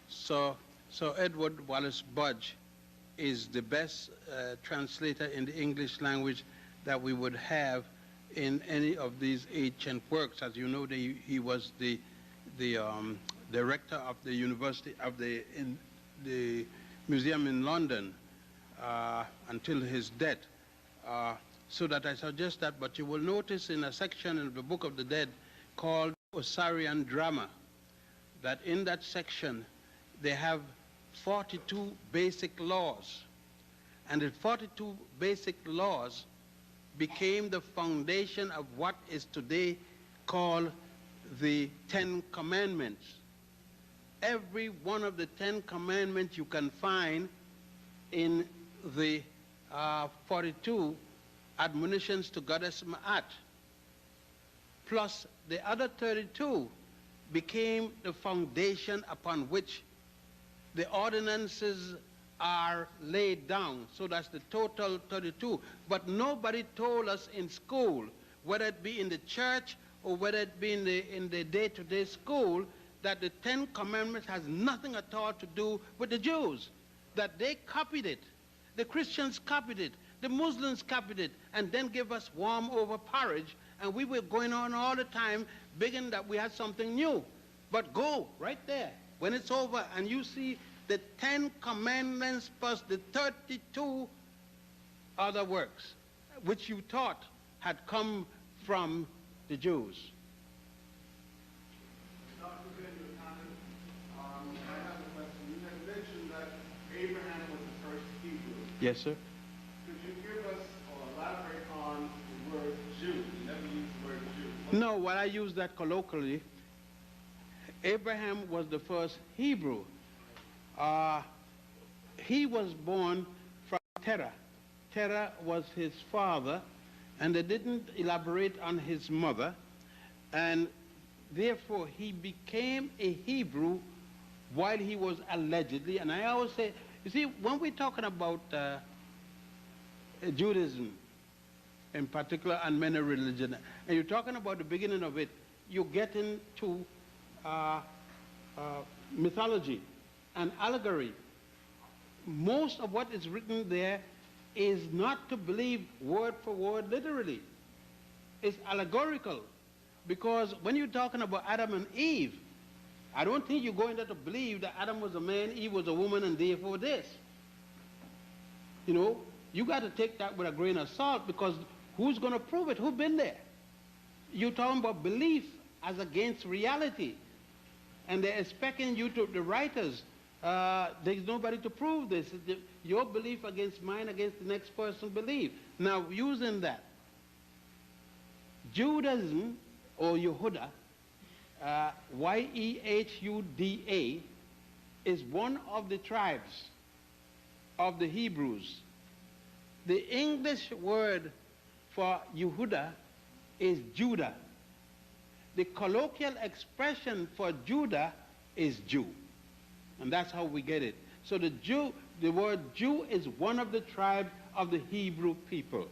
Sir Edward Wallace Budge is the best translator in the English language that we would have in any of these ancient works. As you know, he was the director of the university of the museum in London until his death. So that I suggest that, but you will notice in a section in the Book of the Dead called Osirian Drama, that in that section they have 42 basic laws. And the 42 basic laws became the foundation of what is today called the 10 Commandments. Every one of the 10 Commandments you can find in the 42 admonitions to Goddess Ma'at. Plus the other 32 became the foundation upon which the ordinances are laid down. So that's the total 32. But nobody told us in school, whether it be in the church or whether it be in the day-to-day school, that the 10 Commandments has nothing at all to do with the Jews. That they copied it. The Christians copied it. The Muslims copied it and then gave us warm over porridge, and we were going on all the time begging that we had something new. But go right there when it's over and you see the 10 Commandments plus the 32 other works which you thought had come from the Jews. Dr. Jochannan, I have a question. You had mentioned that Abraham was the first Hebrew. Yes, sir. Could you give us or elaborate on the word Jew? You never used the word Jew. No, well, I use that colloquially. Abraham was the first Hebrew. He was born from Terah. Terah was his father, And they didn't elaborate on his mother, and therefore he became a Hebrew while he was allegedly, and I always say, you see, when we're talking about Judaism in particular and many religions, and you're talking about the beginning of it, you get into mythology and allegory. Most of what is written there is not to believe word for word literally. It's allegorical, because when you're talking about Adam and Eve, I don't think you're going there to believe that Adam was a man, Eve was a woman, and therefore this. You know, you got to take that with a grain of salt, because who's going to prove it? Who's been there? You're talking about belief as against reality, and they're expecting you to, the writers, there's nobody to prove this. Your belief against mine, against the next person's belief. Now, using that, Judaism, or Yehuda, Y-E-H-U-D-A, is one of the tribes of the Hebrews. The English word for Yehuda is Judah. The colloquial expression for Judah is Jew. And that's how we get it. So the word Jew is one of the tribes of the Hebrew people.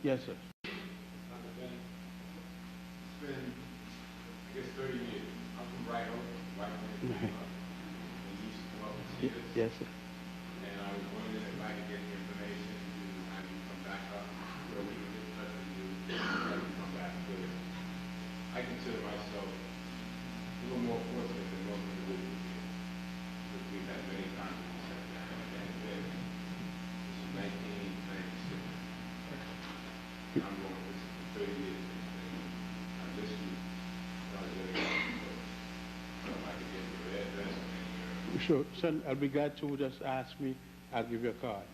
Yes, sir. It's been, I guess, 30 years. I'm from Bright Oak, White Man. And you used to come up and see us. Yes, sir. And I was wondering if I could get the information to have you come back up, where we can get in touch with you, and have you come back. But I consider myself a little more fortunate than most individuals here, because we've had many conferences at that. And this is 1996. I'm going with this for 30 years. I miss you. I was really so if I could get your address and your... Sure. Son, I'll be glad to. Just ask me. I'll give you a card.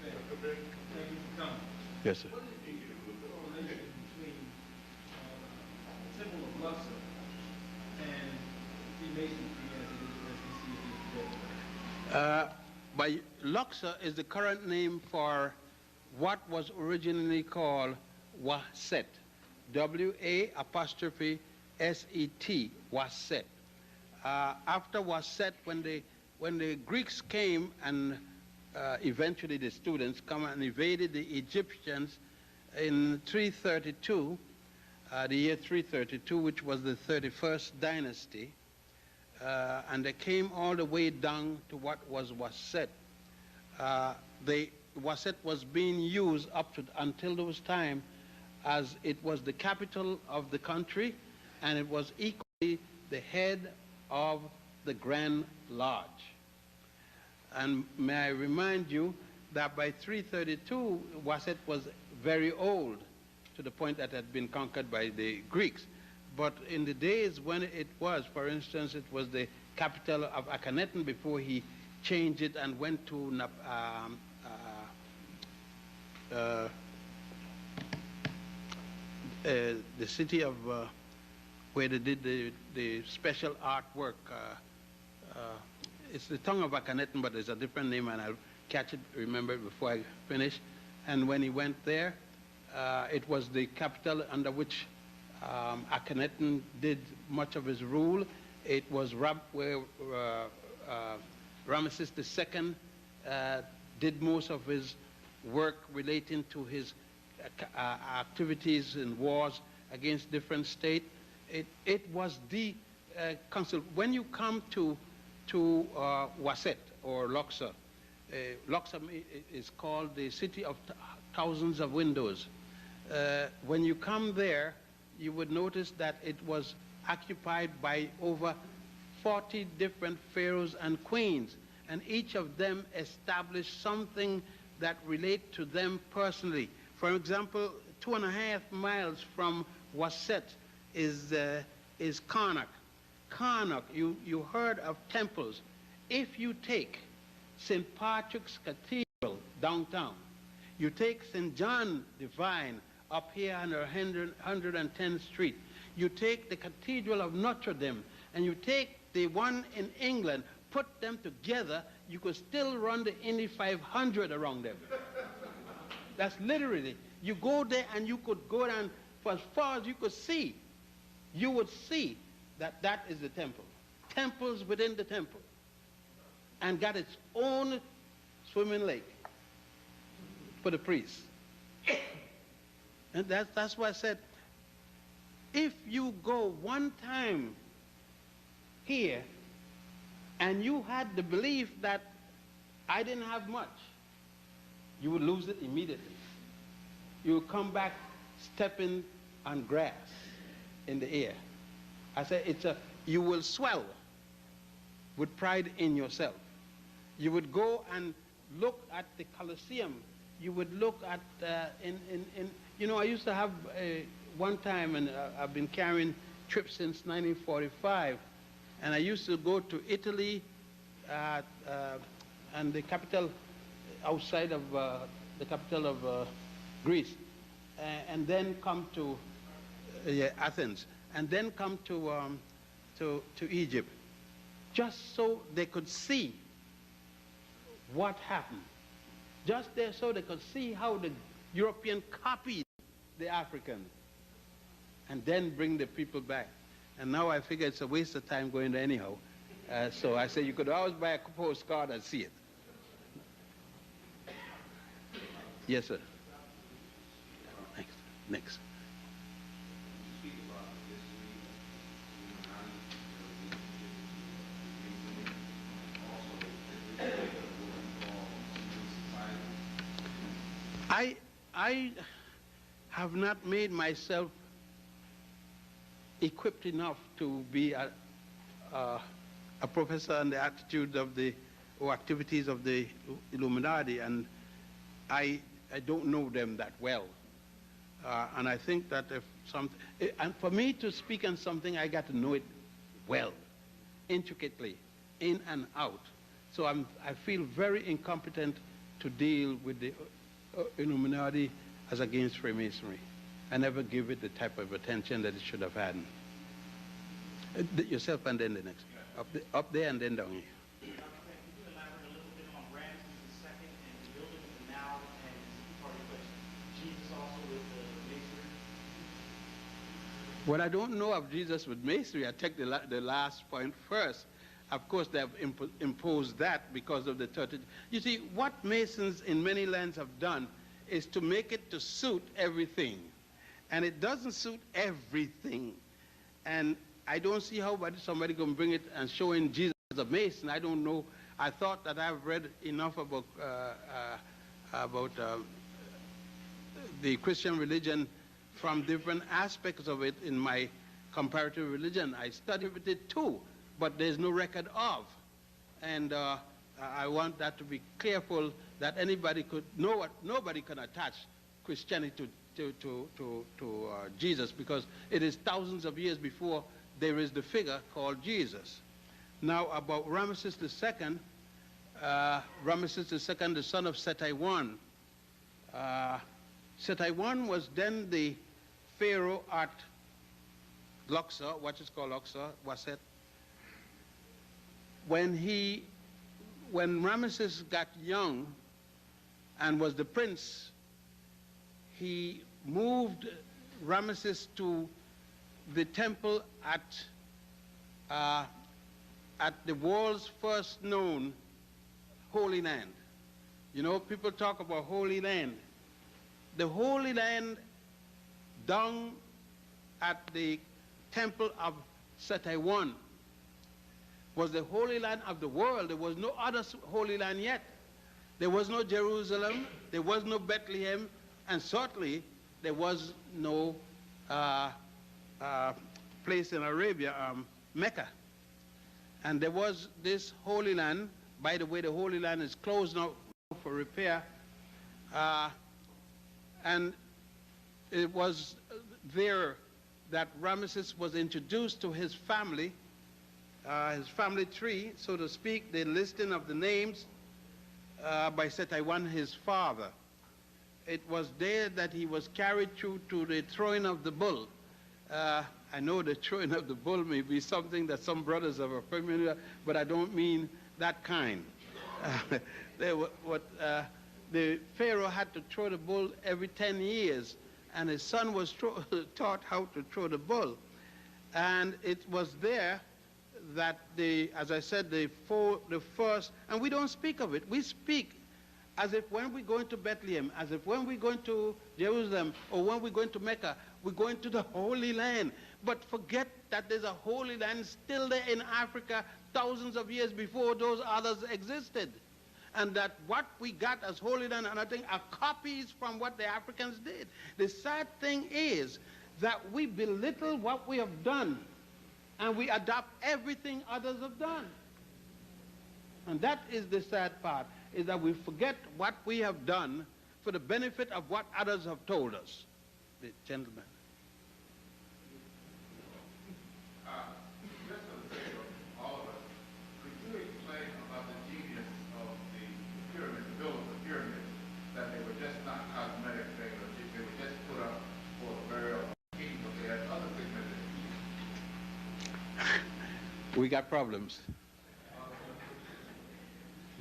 Thank you for coming. Yes, sir. What is the correlation between the symbol of Luxor and Freemasonry as we see it today? By Luxor is the current name for what was originally called Waset. W-A-apostrophe-S-E-T, Waset. After Waset, when the Greeks came and eventually the students come and invaded the Egyptians in 332, the year 332, which was the 31st dynasty, and they came all the way down to what was Waset. Waset was being used up to until those time as it was the capital of the country, and it was equally the head of the Grand Lodge. And may I remind you that by 332, Waset was very old, to the point that it had been conquered by the Greeks. But in the days when it was, for instance, it was the capital of Akhenaten before he changed it and went to the city of where they did the special artwork. It's the tongue of Akhenaten, but there's a different name, and I'll catch it, remember it before I finish. And when he went there, it was the capital under which Akhenaten did much of his rule. It was where Ramesses II did most of his work relating to his activities in wars against different states. It was the council. When you come to Waset or Luxor, Luxor is called the city of thousands of windows. When you come there, you would notice that it was occupied by over 40 different pharaohs and queens, and each of them established something that relate to them personally. For example, 2.5 miles from Waset is Karnak. Karnak, you heard of temples. If you take St. Patrick's Cathedral downtown, you take St. John Divine up here on 110th Street, you take the Cathedral of Notre Dame, and you take the one in England, put them together, you could still run the Indy 500 around them. That's literally, you go there and you could go down for as far as you could see. You would see that that is the temple. Temples within the temple. And got its own swimming lake for the priests. And that's why I said, if you go one time here and you had the belief that I didn't have much, you would lose it immediately. You would come back stepping on grass in the air. I said, you will swell with pride in yourself. You would go and look at the Colosseum. You would look at, you know, I used to have one time, and I've been carrying trips since 1945, and I used to go to Italy and the capital outside of the capital of Greece, and then come to Athens, and then come to Egypt, just so they could see what happened. Just there so they could see how the European copied the African and then bring the people back. And now I figure it's a waste of time going there anyhow. So I say you could always buy a postcard and see it. Yes, sir. Next. I have not made myself equipped enough to be a professor on the attitude of the or activities of the Illuminati, and I don't know them that well. And I think that if and for me to speak on something, I got to know it well, intricately, in and out. So I feel very incompetent to deal with the Illuminati as against Freemasonry. I never give it the type of attention that it should have had. Yourself and then the next. Up there and then down here. Could you elaborate a little bit on Ramses II and the building of the Nile and his part of the question? Jesus also with the Masonry? Well, I don't know of Jesus with Masonry. I take the last point first. Of course, they have imposed that because of the 30. You see, what Masons in many lands have done is to make it to suit everything. And it doesn't suit everything. And I don't see how somebody can bring it and showing Jesus as a Mason. I don't know. I thought that I've read enough about the Christian religion from different aspects of it in my comparative religion. I studied with it too, but there's no record of. And I want that to be careful that anybody could know what nobody can attach Christianity to Jesus, because it is thousands of years before there is the figure called Jesus. Now about Ramesses II, Ramesses II, the son of Seti I. Seti I was then the pharaoh at Luxor, what is called Luxor, Waset. When Ramesses got young and was the prince, he moved Ramesses to the temple at the world's first known Holy Land. You know, people talk about Holy Land. The Holy Land down at the temple of Seti I was the Holy Land of the world. There was no other Holy Land yet. There was no Jerusalem, there was no Bethlehem, and certainly there was no place in Arabia, Mecca. And there was this Holy Land. By the way, the Holy Land is closed now for repair. And it was there that Ramesses was introduced to his family tree, so to speak, the listing of the names by Seti I, his father. It was there that he was carried through to the throwing of the bull. I know the throwing of the bull may be something that some brothers are familiar, but I don't mean that kind. The Pharaoh had to throw the bull every 10 years, and his son was taught how to throw the bull. And it was there that, as I said, the first, and we don't speak of it. We speak as if when we go into Bethlehem, as if when we go into Jerusalem, or when we go into Mecca, we're going to the Holy Land. But forget that there's a Holy Land still there in Africa thousands of years before those others existed. And that what we got as Holy Land and I think are copies from what the Africans did. The sad thing is that we belittle what we have done and we adopt everything others have done. And that is the sad part, is that we forget what we have done for the benefit of what others have told us. The gentleman. Just for the sake of all of us, could you explain about the genius of the pyramids, the builders of the pyramids, that they were just not cosmetic things, they were just put up for the burial of kings, but they had other significance? We got problems.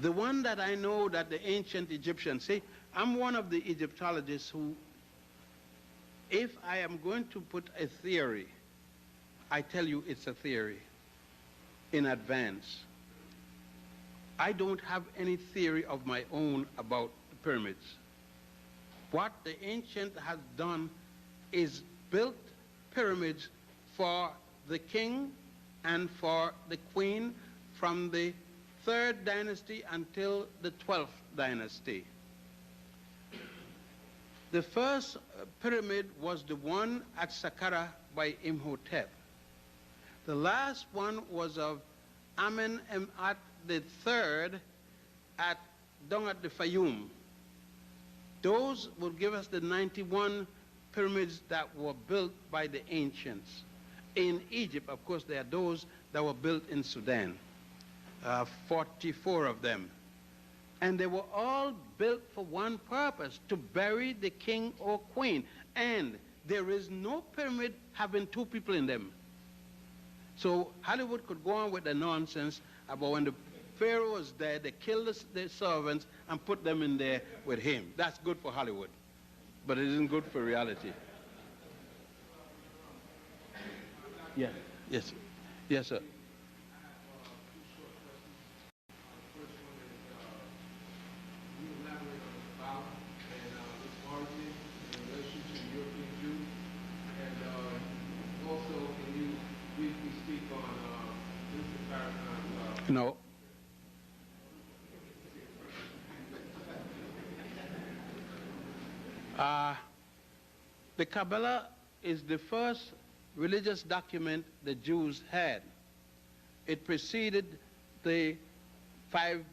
The one that I know that the ancient Egyptians, see, I'm one of the Egyptologists who, if I am going to put a theory, I tell you it's a theory in advance. I don't have any theory of my own about the pyramids. What the ancient has done is built pyramids for the king and for the queen from the 3rd dynasty until the 12th dynasty. The first pyramid was the one at Saqqara by Imhotep. The last one was of Amenemhat III down at the Fayum. Those will give us the 91 pyramids that were built by the ancients. In Egypt, of course, there are those that were built in Sudan, 44 of them. And they were all built for one purpose, to bury the king or queen. And there is no pyramid having 2 people in them. So Hollywood could go on with the nonsense about when the Pharaoh was dead, they killed the servants and put them in there with him. That's good for Hollywood, but it isn't good for reality. Yeah. Yes. Yes, sir. No. The Kabbalah is the first religious document the Jews had. It preceded the 5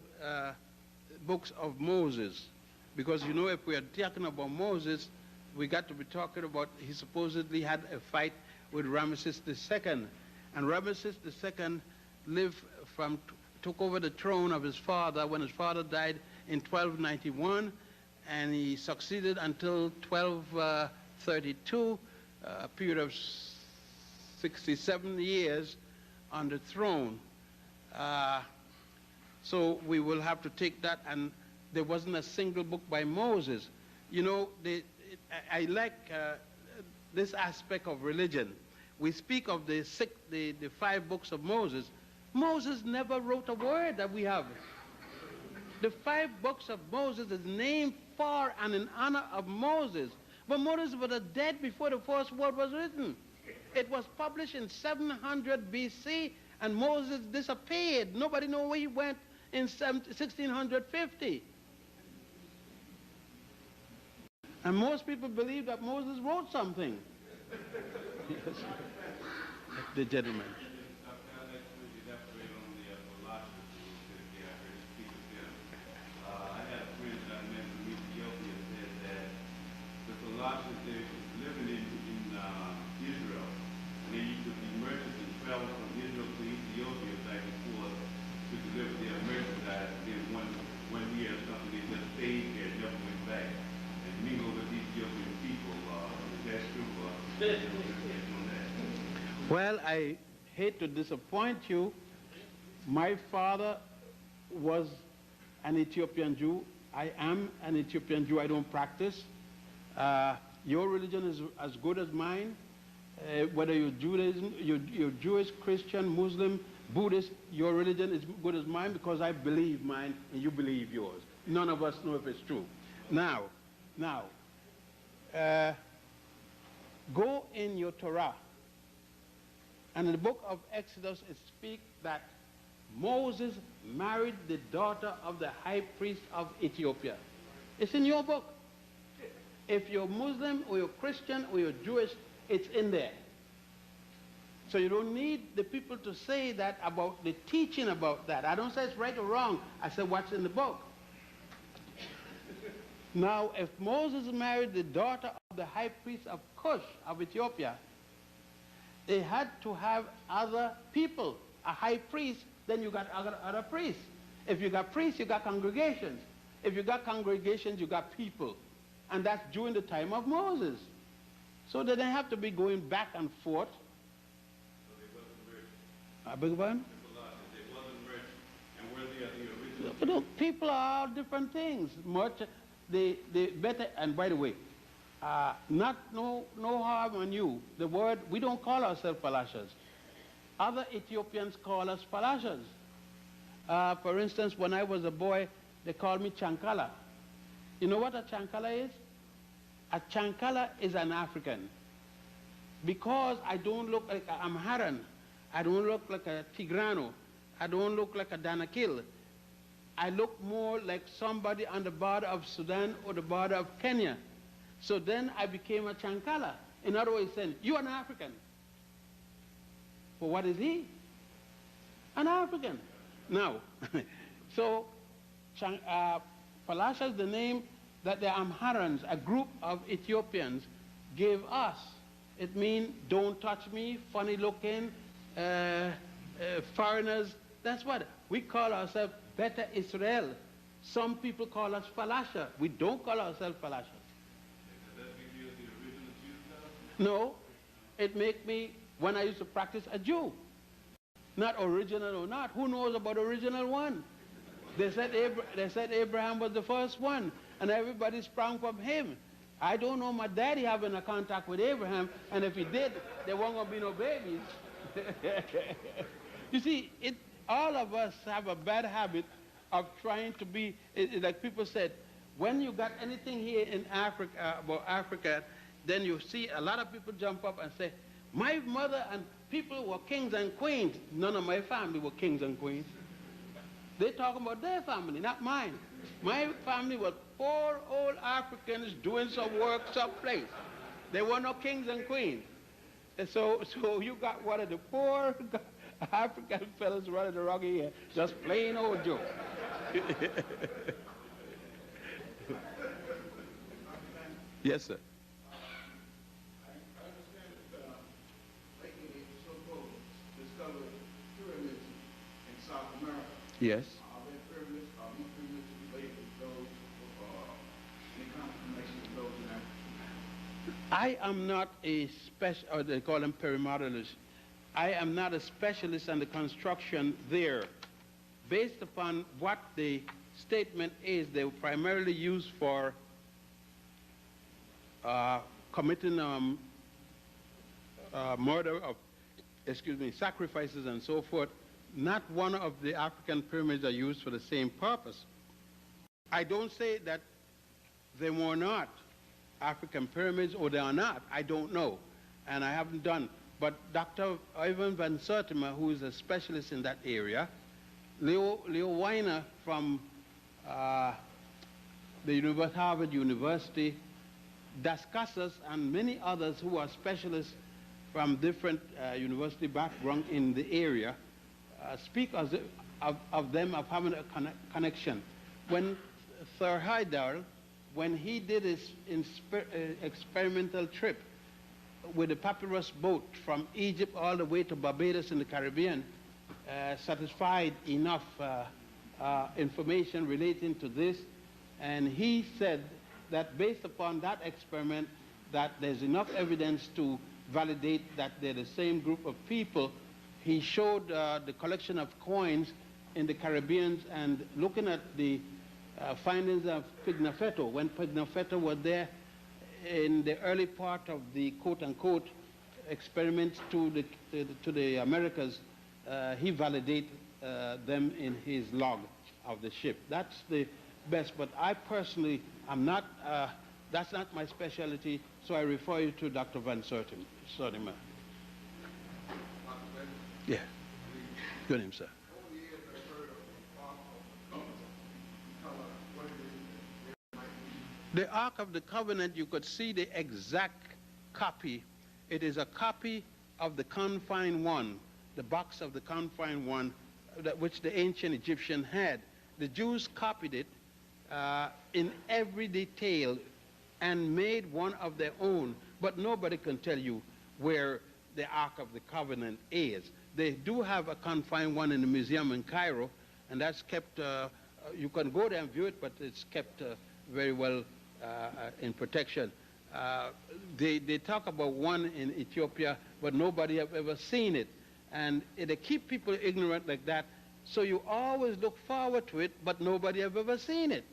books of Moses. Because, you know, if we are talking about Moses, we got to be talking about, he supposedly had a fight with Ramesses II. And Ramesses II took over the throne of his father when his father died in 1291, and he succeeded until 1232, a period of 67 years on the throne. So we will have to take that, and there wasn't a single book by Moses. You know, I like this aspect of religion. We speak of the 5 books of Moses. Moses never wrote a word that we have. The 5 books of Moses is named for and in honor of Moses. But Moses was dead before the first word was written. It was published in 700 BC, and Moses disappeared. Nobody knows where he went in 1650. And most people believe that Moses wrote something. Yes. The gentleman. Well, I hate to disappoint you. My father was an Ethiopian Jew. I am an Ethiopian Jew. I don't practice. Your religion is as good as mine. Whether you're Judaism, you're Jewish, Christian, Muslim, Buddhist, your religion is good as mine because I believe mine and you believe yours. None of us know if it's true. Now, go in your Torah, and in the book of Exodus it speaks that Moses married the daughter of the high priest of Ethiopia. It's in your book. If you're Muslim or you're Christian or you're Jewish, it's in there. So you don't need the people to say that about the teaching about that. I don't say it's right or wrong. I say what's in the book. Now, if Moses married the daughter of the high priest of Cush of Ethiopia, they had to have other people, a high priest, then you got other priests. If you got priests, you got congregations. If you got congregations, you got people. And that's during the time of Moses. So they didn't have to be going back and forth. So they wasn't rich. I beg your pardon? They wasn't rich. And where they are the original. But look, people are all different things. They better, and by the way, no harm on you. The word, we don't call ourselves Falashas. Other Ethiopians call us Falashas. For instance, when I was a boy, they called me Chankala. You know what a Chankala is? A Chankala is an African. Because I don't look like an Amharan, I don't look like a Tigrano, I don't look like a Danakil. I look more like somebody on the border of Sudan or the border of Kenya. So then I became a Chankala. In other words, saying, you're an African. But what is he? An Now, so Palasha is the name that the Amharans, a group of Ethiopians, gave us. It means don't touch me, funny looking, foreigners. That's what we call ourselves. Better Israel. Some people call us Falasha. We don't call ourselves Falasha. Does that make you the original Jew now? No, it make me, when I used to practice, a Jew. Not original or not. Who knows about the original one? They said Abraham was the first one, and everybody sprang from him. I don't know my daddy having a contact with Abraham, and if he did, there weren't going to be no babies. You see, all of us have a bad habit of trying to be, like people said, when you got anything here in Africa, about Africa, then you see a lot of people jump up and say, my mother and people were kings and queens. None of my family were kings and queens. They're talking about their family, not mine. My family was poor old Africans doing some work someplace. They were no kings and queens. And so you got one of the poor African fellas running around here, just plain old Joe. Yes, sir. I understand that lately they so-called discovered pyramids in South America. Yes. Are these pyramids related to those, any kind of connection with those in Africa? I am not a special, or they call them perimodalists. I am not a specialist on the construction there. Based upon what the statement is, they were primarily used for committing murder of, sacrifices and so forth. Not one of the African pyramids are used for the same purpose. I don't say that they were not African pyramids or they are not. I don't know, and I haven't done. But Dr. Ivan Van Sertima, who is a specialist in that area, Leo Weiner from the Harvard University, Dascasas, and many others who are specialists from different university background in the area, speak of them of having a connection. When Sir Haidar, when he did his experimental trip with a papyrus boat from Egypt all the way to Barbados in the Caribbean, satisfied enough information relating to this, and he said that based upon that experiment that there's enough evidence to validate that they're the same group of people. He showed the collection of coins in the Caribbean, and looking at the findings of Pigafetta. When Pigafetta was there in the early part of the quote-unquote experiments to the Americas, he validated them in his log of the ship. That's the best, but I personally am not, that's not my specialty, so I refer you to Dr. Van Sertima. Yeah, good name, sir. The Ark of the Covenant, you could see the exact copy. It is a copy of the confined one, the box of the confined one, which the ancient Egyptian had. The Jews copied it in every detail and made one of their own, but nobody can tell you where the Ark of the Covenant is. They do have a confined one in the museum in Cairo, and that's kept, you can go there and view it, but it's kept very well in protection. They talk about one in Ethiopia, but nobody have ever seen it. And they keep people ignorant like that, so you always look forward to it, but nobody have ever seen it.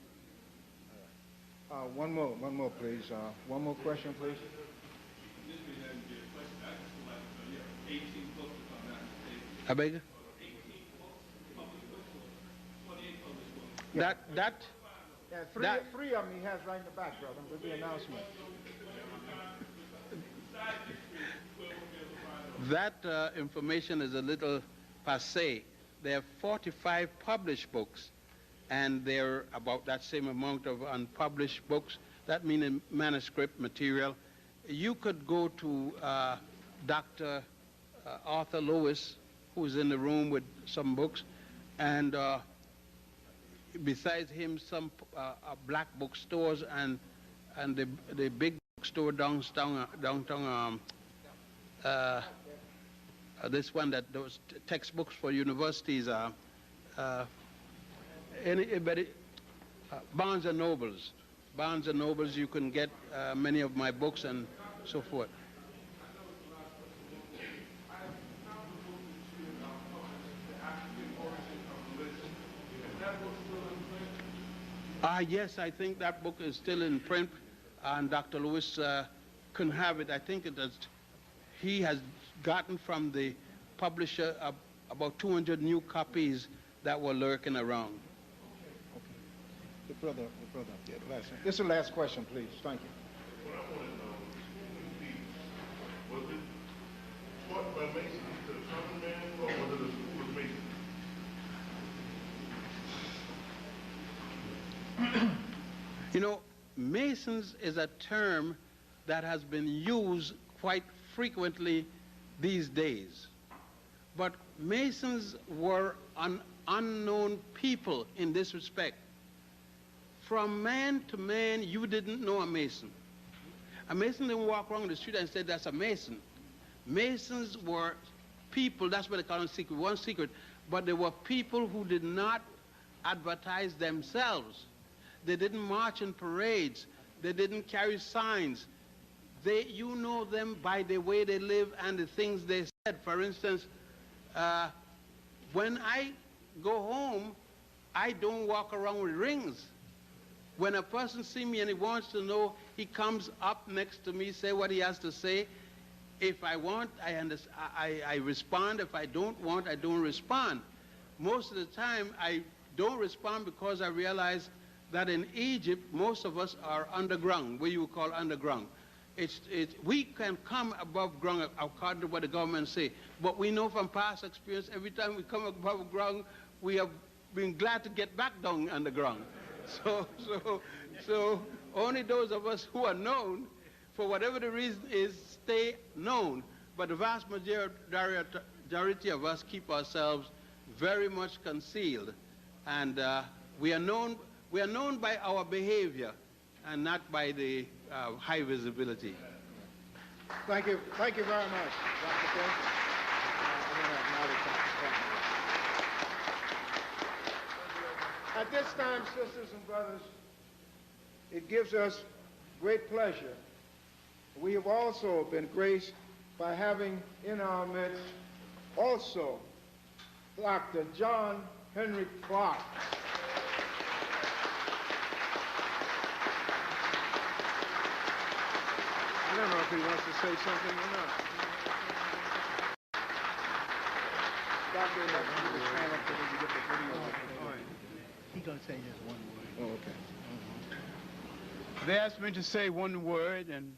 One more, please. One more question, please. I beg you? Yeah. That Yeah, three of them he has right in the back, brother, with the announcement. That information is a little passé. There are 45 published books, and there are about that same amount of unpublished books. That means manuscript material. You could go to Dr. Arthur Lewis, who's in the room with some books, and besides him, some black bookstores and the big bookstore downtown. This one that those textbooks for universities are. Anybody? Barnes and Nobles. Barnes and Nobles. You can get many of my books and so forth. Yes, I think that book is still in print, and Dr. Lewis can have it. I think he has gotten from the publisher about 200 new copies that were lurking around. Okay. The brother. Yeah, this is the last question, please. Thank you. What I want to know is, was it taught by Masons to the common man, or was it a school of Masons? You know, Masons is a term that has been used quite frequently these days. But Masons were an unknown people in this respect. From man to man, you didn't know a Mason. A Mason didn't walk around the street and say, that's a Mason. Masons were people, that's what they call them secret, one secret, but they were people who did not advertise themselves. They didn't march in parades. They didn't carry signs. You know them by the way they live and the things they said. For instance, when I go home, I don't walk around with rings. When a person sees me and he wants to know, he comes up next to me, say what he has to say. If I want, I respond. If I don't want, I don't respond. Most of the time, I don't respond because I realize that in Egypt, most of us are underground, what you would call underground. We can come above ground according to what the government say, but we know from past experience, every time we come above ground, we have been glad to get back down underground. So only those of us who are known, for whatever the reason is, stay known. But the vast majority of us keep ourselves very much concealed, and we are known by our behavior and not by the high visibility. Thank you very much, Dr. King. At this time, sisters and brothers, it gives us great pleasure. We have also been graced by having in our midst also Dr. John Henry Clark. don't know if he wants to say something or not. Doctor, stand up so we can get the video. He's going to say just one word. Oh, okay. They asked me to say one word, and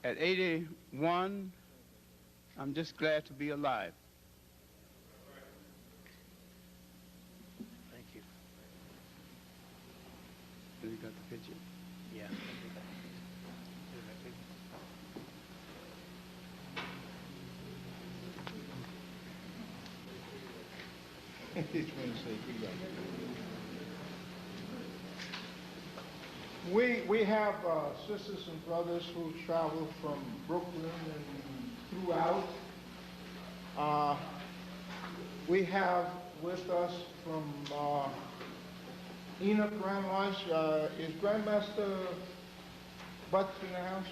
at 81, I'm just glad to be alive. Thank you. You got the picture? Yeah. He's trying to say we have sisters and brothers who travel from Brooklyn and throughout. We have with us from Enoch Grand Lodge, is Grandmaster Butts in the house?